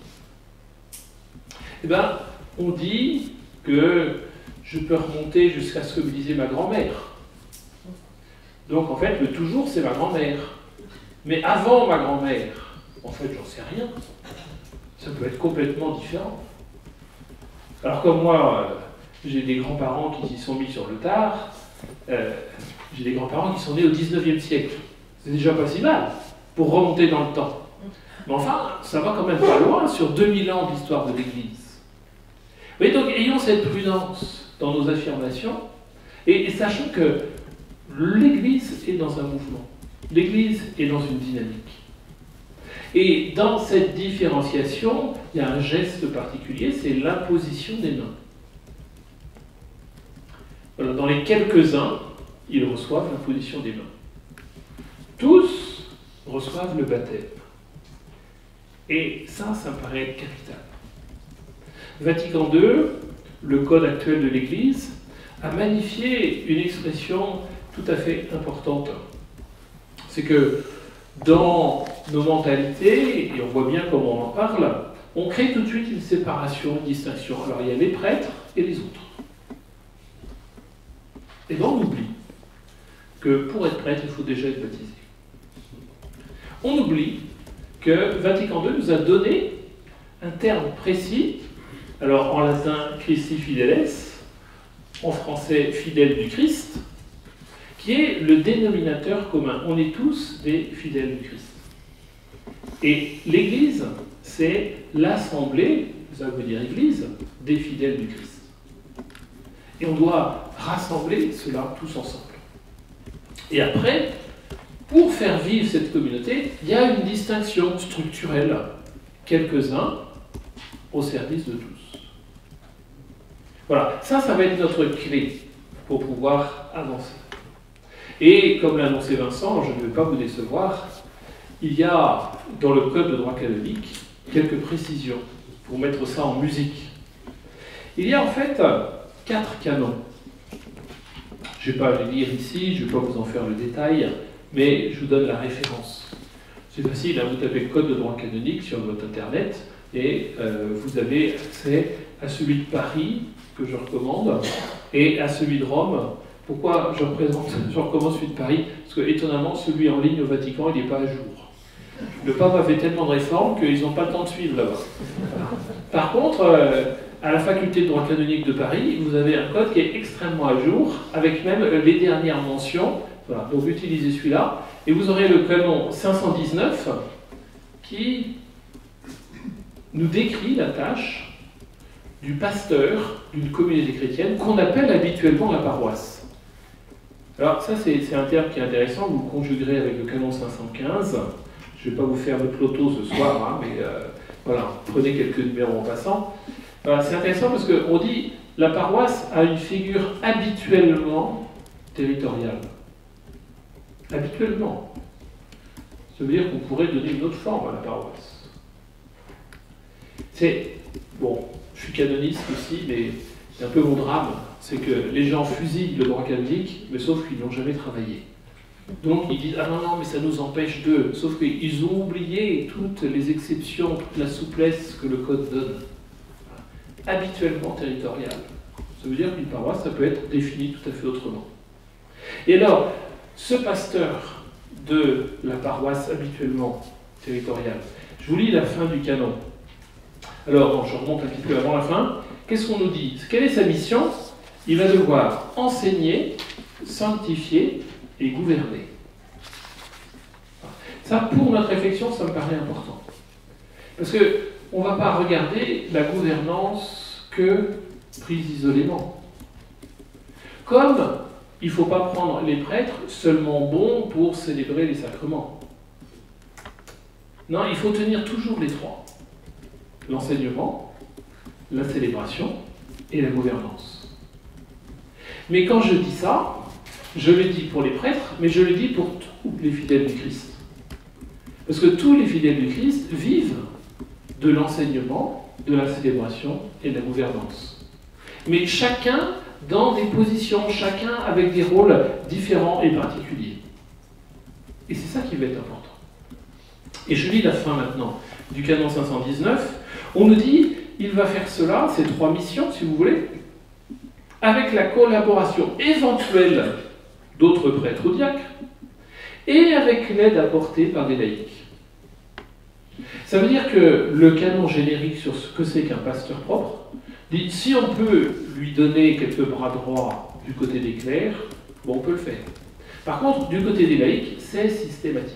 [SPEAKER 2] Eh bien, on dit que je peux remonter jusqu'à ce que me disait ma grand-mère. Donc en fait, le toujours, c'est ma grand-mère. Mais avant ma grand-mère, en fait, j'en sais rien. Ça peut être complètement différent. Alors comme moi, j'ai des grands-parents qui s'y sont mis sur le tard, j'ai des grands-parents qui sont nés au 19e siècle. C'est déjà pas si mal pour remonter dans le temps. Mais enfin, ça va quand même pas loin sur 2000 ans d'histoire de l'Église. Vous voyez, donc ayons cette prudence dans nos affirmations et sachons que l'Église est dans un mouvement. L'Église est dans une dynamique. Et dans cette différenciation, il y a un geste particulier, c'est l'imposition des mains. Voilà, dans les quelques-uns, ils reçoivent l'imposition des mains. Tous reçoivent le baptême. Et ça me paraît être capital. Vatican II, le code actuel de l'Église, a magnifié une expression tout à fait importante. C'est que dans nos mentalités, et on voit bien comment on en parle, on crée tout de suite une séparation, une distinction. Alors il y a les prêtres et les autres. Et bien on oublie que pour être prêtre, il faut déjà être baptisé. On oublie que Vatican II nous a donné un terme précis, alors en latin Christi Fideles, en français fidèle du Christ, qui est le dénominateur commun. On est tous des fidèles du Christ. Et l'Église, c'est l'assemblée, ça veut dire Église, des fidèles du Christ. Et on doit rassembler cela tous ensemble. Et après, pour faire vivre cette communauté, il y a une distinction structurelle. Quelques-uns au service de tous. Voilà, ça va être notre clé pour pouvoir avancer. Et comme l'a annoncé Vincent, je ne vais pas vous décevoir, il y a dans le code de droit canonique quelques précisions pour mettre ça en musique. Il y a en fait 4 canons. Je ne vais pas les lire ici, je ne vais pas vous en faire le détail, mais je vous donne la référence. C'est facile, vous tapez le code de droit canonique sur votre internet et vous avez accès à celui de Paris, que je recommande, et à celui de Rome. Pourquoi je recommande celui de Paris? Parce que, étonnamment, celui en ligne au Vatican, il n'est pas à jour. Le pape a fait tellement de réformes qu'ils n'ont pas le temps de suivre là-bas. Par contre, à la faculté de droit canonique de Paris, vous avez un code qui est extrêmement à jour, avec même les dernières mentions. Voilà, donc utilisez celui-là. Et vous aurez le canon 519 qui nous décrit la tâche du pasteur d'une communauté chrétienne qu'on appelle habituellement la paroisse. Alors ça c'est un terme qui est intéressant, vous le conjuguerez avec le canon 515. Je ne vais pas vous faire le ploto ce soir, mais voilà, prenez quelques numéros en passant. Voilà, c'est intéressant parce qu'on dit la paroisse a une figure habituellement territoriale. Habituellement. Ça veut dire qu'on pourrait donner une autre forme à la paroisse. C'est, bon, je suis canoniste aussi, mais c'est un peu mon drame, c'est que les gens fusillent le droit canonique, mais sauf qu'ils n'ont jamais travaillé. Donc ils disent « Ah non, non, mais ça nous empêche de... » Sauf qu'ils ont oublié toutes les exceptions, toute la souplesse que le code donne. Habituellement territorial. Ça veut dire qu'une paroisse, ça peut être défini tout à fait autrement. Et alors, ce pasteur de la paroisse habituellement territoriale, je vous lis la fin du canon. Alors, bon, je remonte un petit peu avant la fin. Qu'est-ce qu'on nous dit? Quelle est sa mission? Il va devoir enseigner, sanctifier et gouverner. Ça, pour notre réflexion, ça me paraît important. Parce qu'on ne va pas regarder la gouvernance que prise isolément. Comme il ne faut pas prendre les prêtres seulement bons pour célébrer les sacrements. Non, il faut tenir toujours les trois. L'enseignement, la célébration et la gouvernance. Mais quand je dis ça, je le dis pour les prêtres, mais je le dis pour tous les fidèles du Christ. Parce que tous les fidèles du Christ vivent de l'enseignement, de la célébration et de la gouvernance. Mais chacun dans des positions, chacun avec des rôles différents et particuliers. Et c'est ça qui va être important. Et je lis la fin maintenant du canon 519. On nous dit, il va faire cela, ces 3 missions, si vous voulez, avec la collaboration éventuelle d'autres prêtres ou diacres, et avec l'aide apportée par des laïcs. Ça veut dire que le canon générique sur ce que c'est qu'un pasteur propre dit, si on peut lui donner quelques bras droits du côté des clercs, bon, on peut le faire. Par contre, du côté des laïcs, c'est systématique.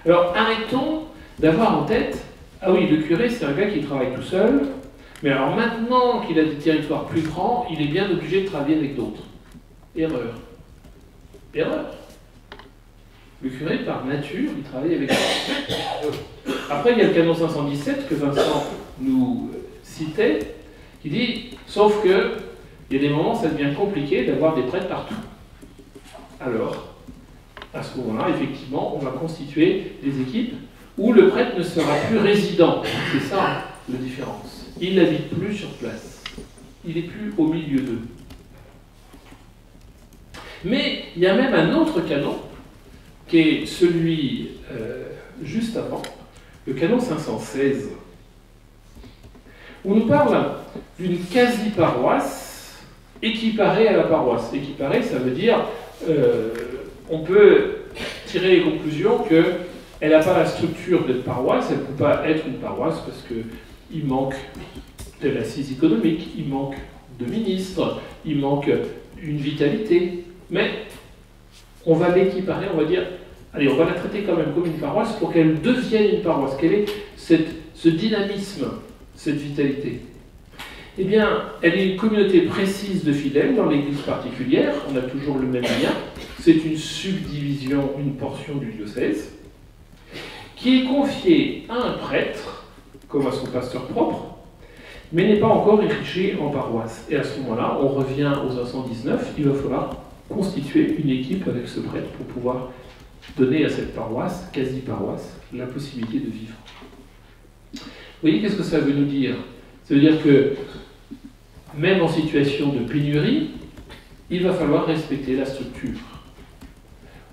[SPEAKER 2] Alors, arrêtons d'avoir en tête, ah oui, le curé, c'est un gars qui travaille tout seul, mais alors maintenant qu'il a des territoires plus grands, il est bien obligé de travailler avec d'autres. Erreur. Erreur. Le curé, par nature, il travaille avec d'autres. Après, il y a le canon 517 que Vincent nous citait, qui dit, sauf que, il y a des moments, ça devient compliqué d'avoir des prêtres partout. Alors, à ce moment-là, effectivement, on va constituer des équipes où le prêtre ne sera plus résident. C'est ça la différence. Il n'habite plus sur place. Il n'est plus au milieu d'eux. Mais il y a même un autre canon, qui est celui juste avant, le canon 516, où on nous parle d'une quasi-paroisse équiparée à la paroisse. Équiparée, ça veut dire, on peut tirer les conclusions qu'elle n'a pas la structure d'être paroisse, elle ne peut pas être une paroisse parce qu'il manque de l'assise économique, il manque de ministres, il manque une vitalité. Mais on va l'équiparer, on va dire, allez, on va la traiter quand même comme une paroisse pour qu'elle devienne une paroisse. Quel est ce dynamisme, cette vitalité? Eh bien, elle est une communauté précise de fidèles dans l'église particulière, on a toujours le même lien, c'est une subdivision, une portion du diocèse, qui est confiée à un prêtre, comme à son pasteur propre, mais n'est pas encore érigé en paroisse. Et à ce moment-là, on revient aux 519, il va falloir constituer une équipe avec ce prêtre pour pouvoir donner à cette paroisse, quasi-paroisse, la possibilité de vivre. Vous voyez, qu'est-ce que ça veut nous dire? Ça veut dire que, même en situation de pénurie, il va falloir respecter la structure.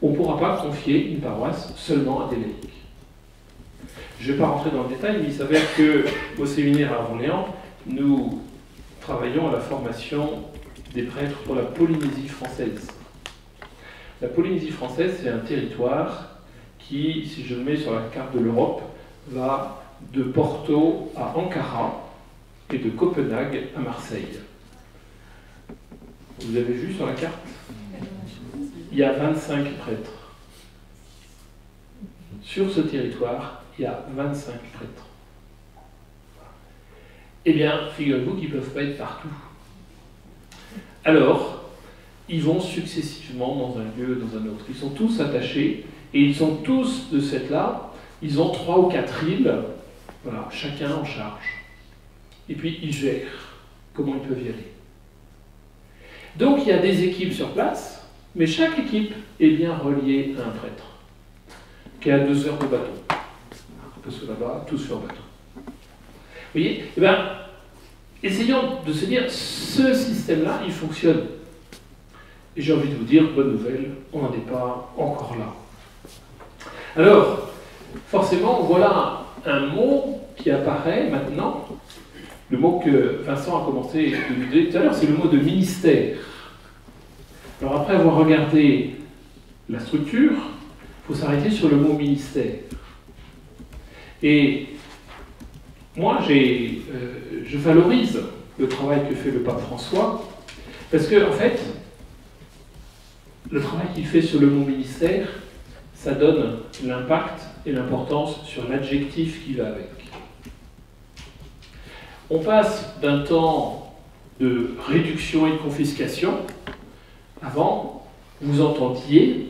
[SPEAKER 2] On ne pourra pas confier une paroisse seulement à des laïcs. Je ne vais pas rentrer dans le détail, mais il s'avère qu'au séminaire à Orléans, nous travaillons à la formation des prêtres pour la Polynésie française. La Polynésie française, c'est un territoire qui, si je le mets sur la carte de l'Europe, va de Porto à Ankara et de Copenhague à Marseille. Vous avez vu sur la carte? Il y a 25 prêtres. Sur ce territoire, il y a 25 prêtres. Eh bien, figurez-vous qu'ils ne peuvent pas être partout. Alors, ils vont successivement dans un lieu, dans un autre. Ils sont tous attachés, et ils sont tous de cette là, ils ont 3 ou 4 îles, voilà, chacun en charge. Et puis, ils gèrent comment ils peuvent y aller. Donc, il y a des équipes sur place, mais chaque équipe est bien reliée à un prêtre, qui est à 2 heures de bateau. Parce que là-bas, tous sur bateau. Vous voyez? Eh bien, essayons de se dire, ce système-là, il fonctionne. Et j'ai envie de vous dire, bonne nouvelle, on n'en est pas encore là. Alors, forcément, voilà un mot qui apparaît maintenant, le mot que Vincent a commencé de nous dire tout à l'heure, c'est le mot de ministère. Alors après avoir regardé la structure, il faut s'arrêter sur le mot ministère. Et moi, je valorise le travail que fait le pape François, parce que, en fait, le travail qu'il fait sur le mot ministère, ça donne l'impact et l'importance sur l'adjectif qui va avec. On passe d'un temps de réduction et de confiscation. Avant, vous entendiez,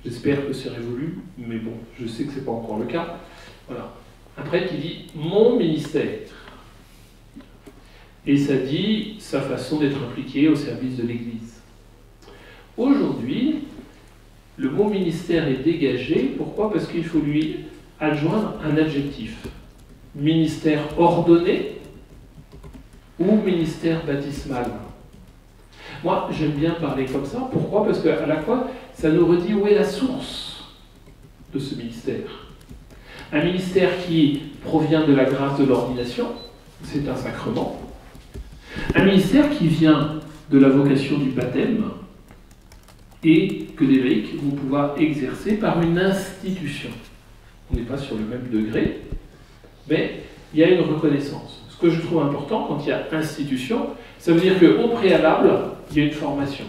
[SPEAKER 2] j'espère que c'est révolu, mais bon, je sais que ce n'est pas encore le cas, voilà, un prêtre qui dit « mon ministère ». Et ça dit sa façon d'être impliqué au service de l'Église. Aujourd'hui, le mot ministère est dégagé. Pourquoi? Parce qu'il faut lui adjoindre un adjectif. Ministère ordonné ou ministère baptismal. Moi, j'aime bien parler comme ça. Pourquoi? Parce qu'à la fois, ça nous redit où est la source de ce ministère. Un ministère qui provient de la grâce de l'ordination, c'est un sacrement. Un ministère qui vient de la vocation du baptême et que les laïcs vont pouvoir exercer par une institution. On n'est pas sur le même degré, mais il y a une reconnaissance. Ce que je trouve important quand il y a institution, ça veut dire qu'au préalable, il y a une formation.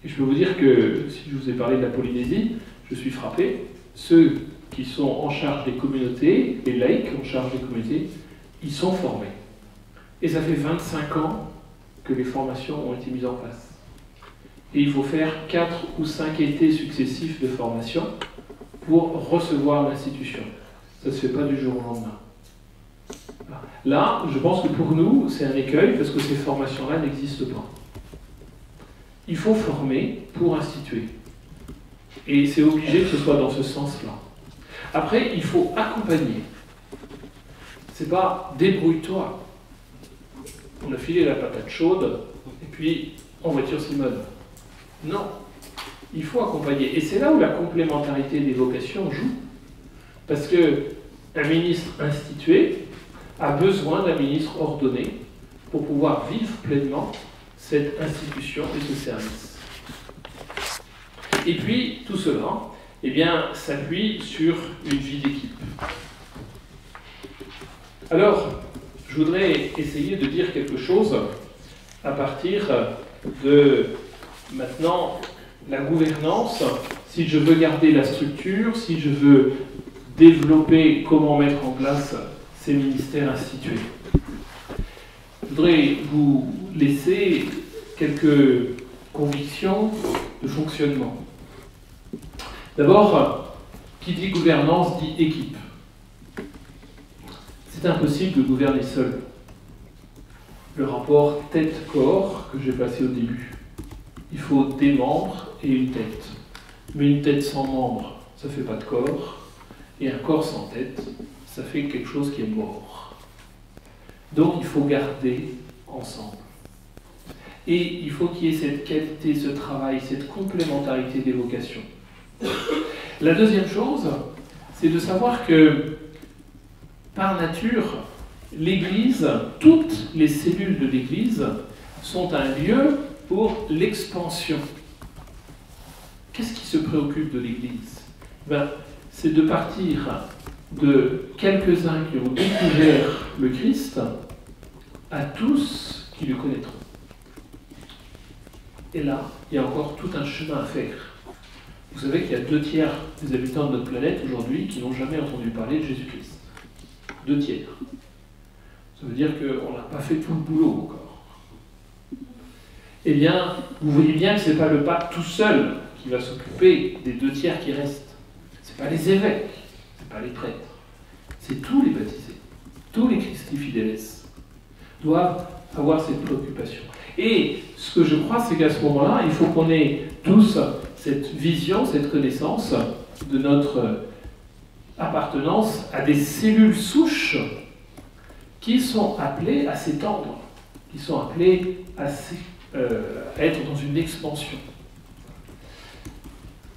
[SPEAKER 2] Et je peux vous dire que, si je vous ai parlé de la Polynésie, je suis frappé, ceux qui sont en charge des communautés, les laïcs en charge des communautés, ils sont formés. Et ça fait 25 ans que les formations ont été mises en place. Et il faut faire 4 ou 5 étés successifs de formation pour recevoir l'institution. Ça ne se fait pas du jour au lendemain. Là, je pense que pour nous, c'est un écueil parce que ces formations-là n'existent pas. Il faut former pour instituer. Et c'est obligé que ce soit dans ce sens-là. Après, il faut accompagner. C'est pas débrouille-toi. On a filé la patate chaude et puis en voiture Simone. Non. Il faut accompagner. Et c'est là où la complémentarité des vocations joue. Parce qu'un ministre institué a besoin d'un ministre ordonné pour pouvoir vivre pleinement cette institution et ce service. Et puis, tout cela, eh bien, s'appuie sur une vie d'équipe. Alors, je voudrais essayer de dire quelque chose à partir de, maintenant, la gouvernance. Si je veux garder la structure, si je veux développer comment mettre en place ces ministères institués. Je voudrais vous laisser quelques convictions de fonctionnement. D'abord, qui dit gouvernance dit équipe. C'est impossible de gouverner seul. Le rapport tête-corps que j'ai passé au début. Il faut des membres et une tête. Mais une tête sans membres, ça ne fait pas de corps. Et un corps sans tête, ça fait quelque chose qui est mort. Donc il faut garder ensemble. Et il faut qu'il y ait cette qualité, ce travail, cette complémentarité des vocations. La deuxième chose, c'est de savoir que, par nature, l'Église, toutes les cellules de l'Église sont un lieu pour l'expansion. Qu'est-ce qui se préoccupe de l'Église? C'est de partir de quelques-uns qui ont découvert le Christ à tous qui le connaîtront. Et là, il y a encore tout un chemin à faire. Vous savez qu'il y a 2 tiers des habitants de notre planète aujourd'hui qui n'ont jamais entendu parler de Jésus-Christ. 2 tiers. Ça veut dire qu'on n'a pas fait tout le boulot encore. Eh bien, vous voyez bien que ce n'est pas le pape tout seul qui va s'occuper des 2 tiers qui restent. Ce n'est pas les évêques, ce n'est pas les prêtres. C'est tous les baptisés, tous les Christi Fideles doivent avoir cette préoccupation. Et ce que je crois, c'est qu'à ce moment-là, il faut qu'on ait tous cette vision, cette connaissance de notre appartenance à des cellules souches qui sont appelées à s'étendre, qui sont appelées à être dans une expansion.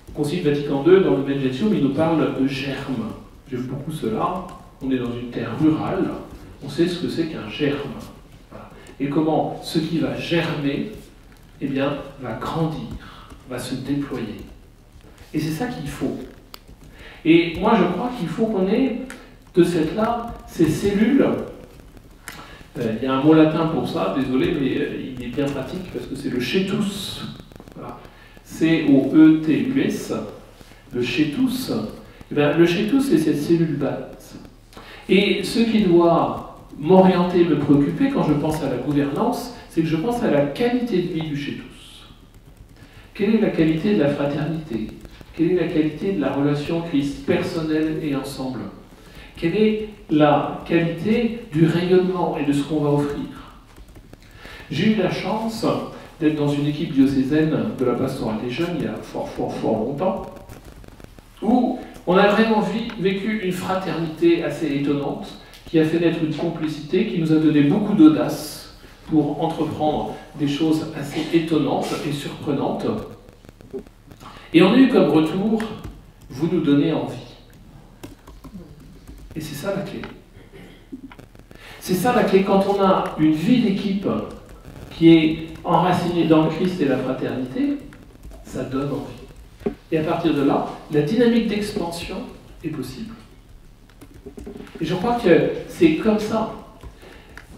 [SPEAKER 2] Le Concile Vatican II, dans le Vegetium, il nous parle de germe. J'aime beaucoup cela. On est dans une terre rurale, on sait ce que c'est qu'un germe. Voilà. Et comment ce qui va germer, eh bien, va grandir, va se déployer. Et c'est ça qu'il faut. Et moi, je crois qu'il faut qu'on ait de cette là, ces cellules. Il y a un mot latin pour ça, désolé, mais il est bien pratique parce que c'est le chetus. Voilà. C-O-E-T-U-S. Le chetus. Eh bien, le chetus, c'est cette cellule base. Et ce qui doit m'orienter, me préoccuper quand je pense à la gouvernance, c'est que je pense à la qualité de vie du chetus. Quelle est la qualité de la fraternité? Quelle est la qualité de la relation Christ personnelle et ensemble? Quelle est la qualité du rayonnement et de ce qu'on va offrir? J'ai eu la chance d'être dans une équipe diocésaine de la pastorale des jeunes il y a fort longtemps, où on a vraiment vécu une fraternité assez étonnante, qui a fait naître une complicité, qui nous a donné beaucoup d'audace pour entreprendre des choses assez étonnantes et surprenantes. Et on a eu comme retour, vous nous donnez envie. Et c'est ça la clé. C'est ça la clé. Quand on a une vie d'équipe qui est enracinée dans le Christ et la fraternité, ça donne envie. Et à partir de là, la dynamique d'expansion est possible. Et je crois que c'est comme ça.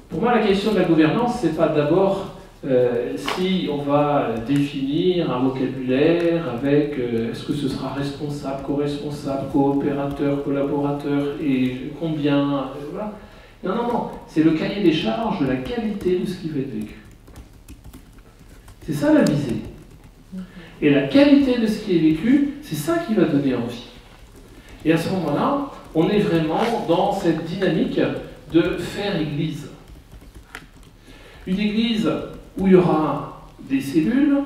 [SPEAKER 2] Pour moi, la question de la gouvernance, c'est pas d'abord si on va définir un vocabulaire avec est-ce que ce sera responsable, co-responsable, coopérateur, collaborateur et combien, voilà. Non, non, non. C'est le cahier des charges de la qualité de ce qui va être vécu. C'est ça la visée. Et la qualité de ce qui est vécu, c'est ça qui va donner envie. Et à ce moment-là, on est vraiment dans cette dynamique de faire église. Une église où il y aura des cellules,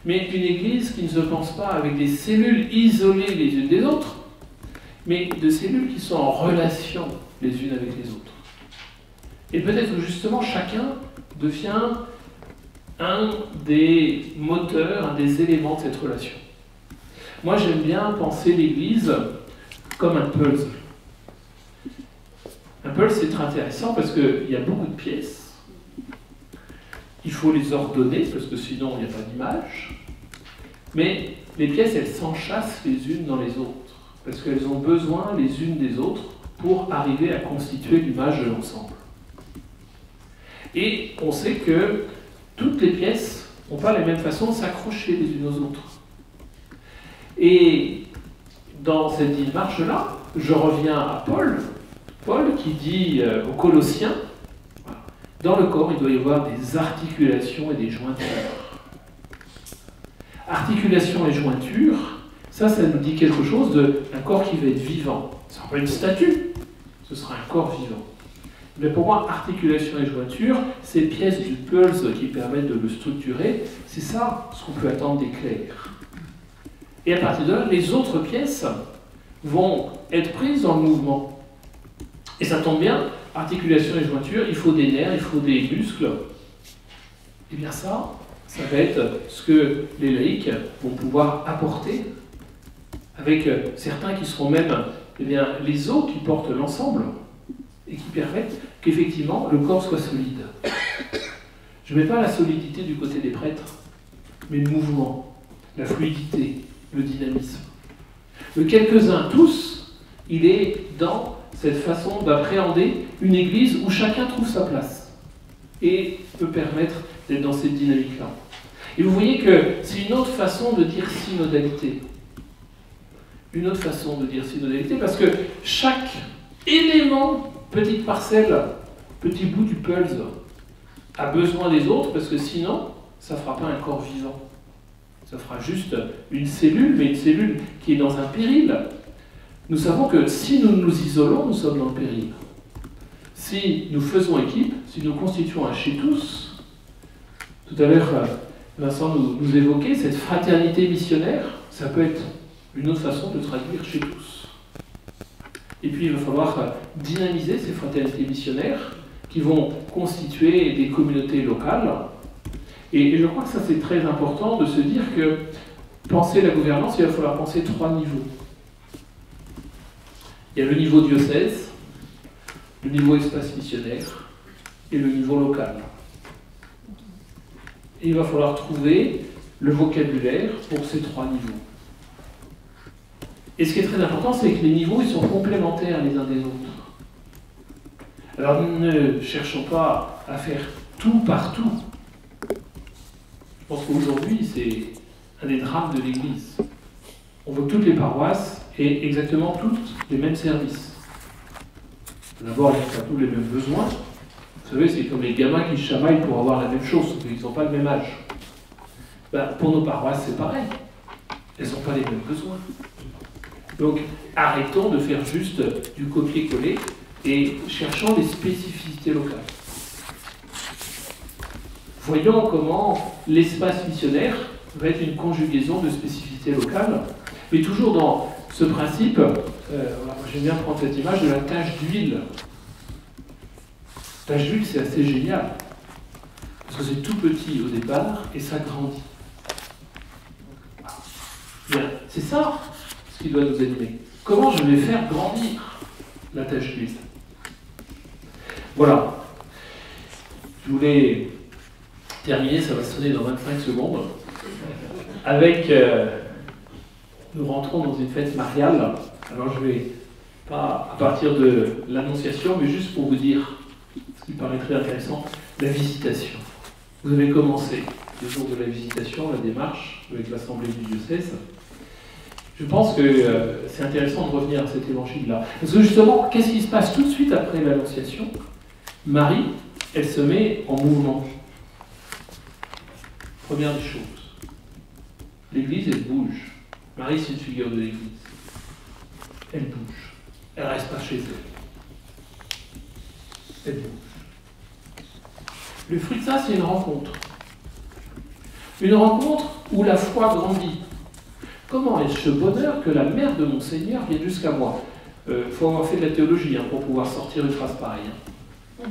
[SPEAKER 2] mais une église qui ne se pense pas avec des cellules isolées les unes des autres, mais de cellules qui sont en relation les unes avec les autres. Et peut-être que justement chacun devient un des moteurs, un des éléments de cette relation. Moi j'aime bien penser l'Église comme un puzzle. Un puzzle c'est très intéressant parce qu'il y a beaucoup de pièces. Il faut les ordonner parce que sinon il n'y a pas d'image. Mais les pièces elles s'enchâssent les unes dans les autres parce qu'elles ont besoin les unes des autres pour arriver à constituer l'image de l'ensemble. Et on sait que toutes les pièces n'ont pas la même façon de s'accrocher les unes aux autres. Et dans cette démarche-là, je reviens à Paul. Paul qui dit aux Colossiens, dans le corps, il doit y avoir des articulations et des jointures. Articulations et jointures, ça nous dit quelque chose d'un corps qui va être vivant. Ce ne sera pas une statue, ce sera un corps vivant. Mais pour moi, articulation et jointure, ces pièces du puzzle qui permettent de le structurer, c'est ça ce qu'on peut attendre des clercs. Et à partir de là, les autres pièces vont être prises dans le mouvement. Et ça tombe bien, articulation et jointure, il faut des nerfs, il faut des muscles. Et bien ça va être ce que les laïcs vont pouvoir apporter, avec certains qui seront même les os qui portent l'ensemble, et qui permettent qu'effectivement le corps soit solide. Je ne mets pas la solidité du côté des prêtres, mais le mouvement, la fluidité, le dynamisme. Le quelques-uns, tous, il est dans cette façon d'appréhender une église où chacun trouve sa place et peut permettre d'être dans cette dynamique-là. Et vous voyez que c'est une autre façon de dire synodalité. Une autre façon de dire synodalité, parce que chaque élément, petite parcelle, petit bout du puzzle, a besoin des autres, parce que sinon, ça ne fera pas un corps vivant. Ça fera juste une cellule, mais une cellule qui est dans un péril. Nous savons que si nous nous isolons, nous sommes dans le péril. Si nous faisons équipe, si nous constituons un chez tous, tout à l'heure, Vincent nous évoquait cette fraternité missionnaire, ça peut être une autre façon de traduire chez tous. Et puis il va falloir dynamiser ces fraternités missionnaires qui vont constituer des communautés locales. Et je crois que ça c'est très important de se dire que penser la gouvernance, il va falloir penser 3 niveaux. Il y a le niveau diocèse, le niveau espace missionnaire et le niveau local. Et il va falloir trouver le vocabulaire pour ces 3 niveaux. Et ce qui est très important, c'est que les niveaux ils sont complémentaires les uns des autres. Alors ne cherchons pas à faire tout partout. Je pense qu'aujourd'hui, c'est un des drames de l'Église. On veut que toutes les paroisses aient exactement toutes les mêmes services. D'abord, ils n'ont pas tous les mêmes besoins. Vous savez, c'est comme les gamins qui se chamaillent pour avoir la même chose, parce qu'ils n'ont pas le même âge. Ben, pour nos paroisses, c'est pareil. Elles n'ont pas les mêmes besoins. Donc, arrêtons de faire juste du copier-coller et cherchons les spécificités locales. Voyons comment l'espace missionnaire va être une conjugaison de spécificités locales, mais toujours dans ce principe, j'aime bien prendre cette image de la tache d'huile. La tache d'huile, c'est assez génial. Parce que c'est tout petit au départ et ça grandit. Bien, c'est ça ce qui doit nous animer. Comment je vais faire grandir la tâche d'Église? Voilà. Je voulais terminer, ça va sonner dans 25 secondes, avec... nous rentrons dans une fête mariale. Alors je vais pas à partir de l'annonciation, mais juste pour vous dire ce qui paraît très intéressant, la visitation. Vous avez commencé le jour de la visitation, la démarche avec l'Assemblée du diocèse. Je pense que c'est intéressant de revenir à cet évangile-là. Parce que justement, qu'est-ce qui se passe tout de suite après l'Annonciation? Marie, elle se met en mouvement. Première des choses. L'Église, elle bouge. Marie, c'est une figure de l'Église. Elle bouge. Elle ne reste pas chez elle. Elle bouge. Le fruit de ça, c'est une rencontre. Une rencontre où la foi grandit. Comment est-ce ce bonheur que la mère de mon Seigneur vienne jusqu'à moi? Faut avoir fait de la théologie pour pouvoir sortir une phrase pareille.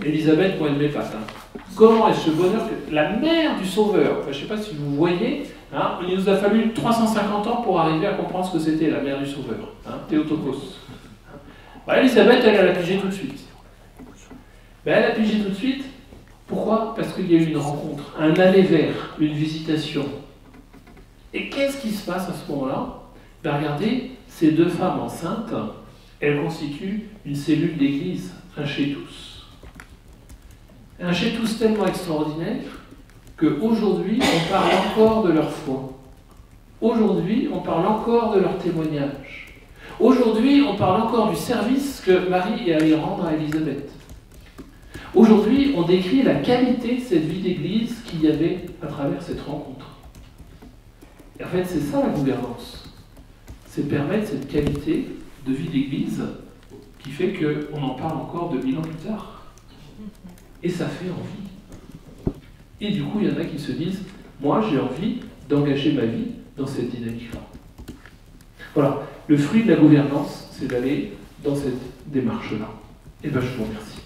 [SPEAKER 2] Élisabeth, moi, elle m'épate. Comment est-ce ce bonheur que la mère du Sauveur, je ne sais pas si vous voyez, il nous a fallu 350 ans pour arriver à comprendre ce que c'était la mère du Sauveur, Théotokos. Élisabeth, elle a pigé tout de suite. Elle a pigé tout de suite. Pourquoi? Parce qu'il y a eu une rencontre, un aller vers, une visitation. Et qu'est-ce qui se passe à ce moment-là? Regardez, ces deux femmes enceintes, elles constituent une cellule d'église, un chez tous. Un chez tous tellement extraordinaire qu'aujourd'hui, on parle encore de leur foi. Aujourd'hui, on parle encore de leur témoignage. Aujourd'hui, on parle encore du service que Marie est allée rendre à Élisabeth. Aujourd'hui, on décrit la qualité de cette vie d'église qu'il y avait à travers cette rencontre. Et en fait, c'est ça la gouvernance. C'est permettre cette qualité de vie d'église qui fait qu'on en parle encore 2000 ans plus tard. Et ça fait envie. Et du coup, il y en a qui se disent, moi j'ai envie d'engager ma vie dans cette dynamique-là. Voilà, le fruit de la gouvernance, c'est d'aller dans cette démarche-là. Et bien, je vous remercie.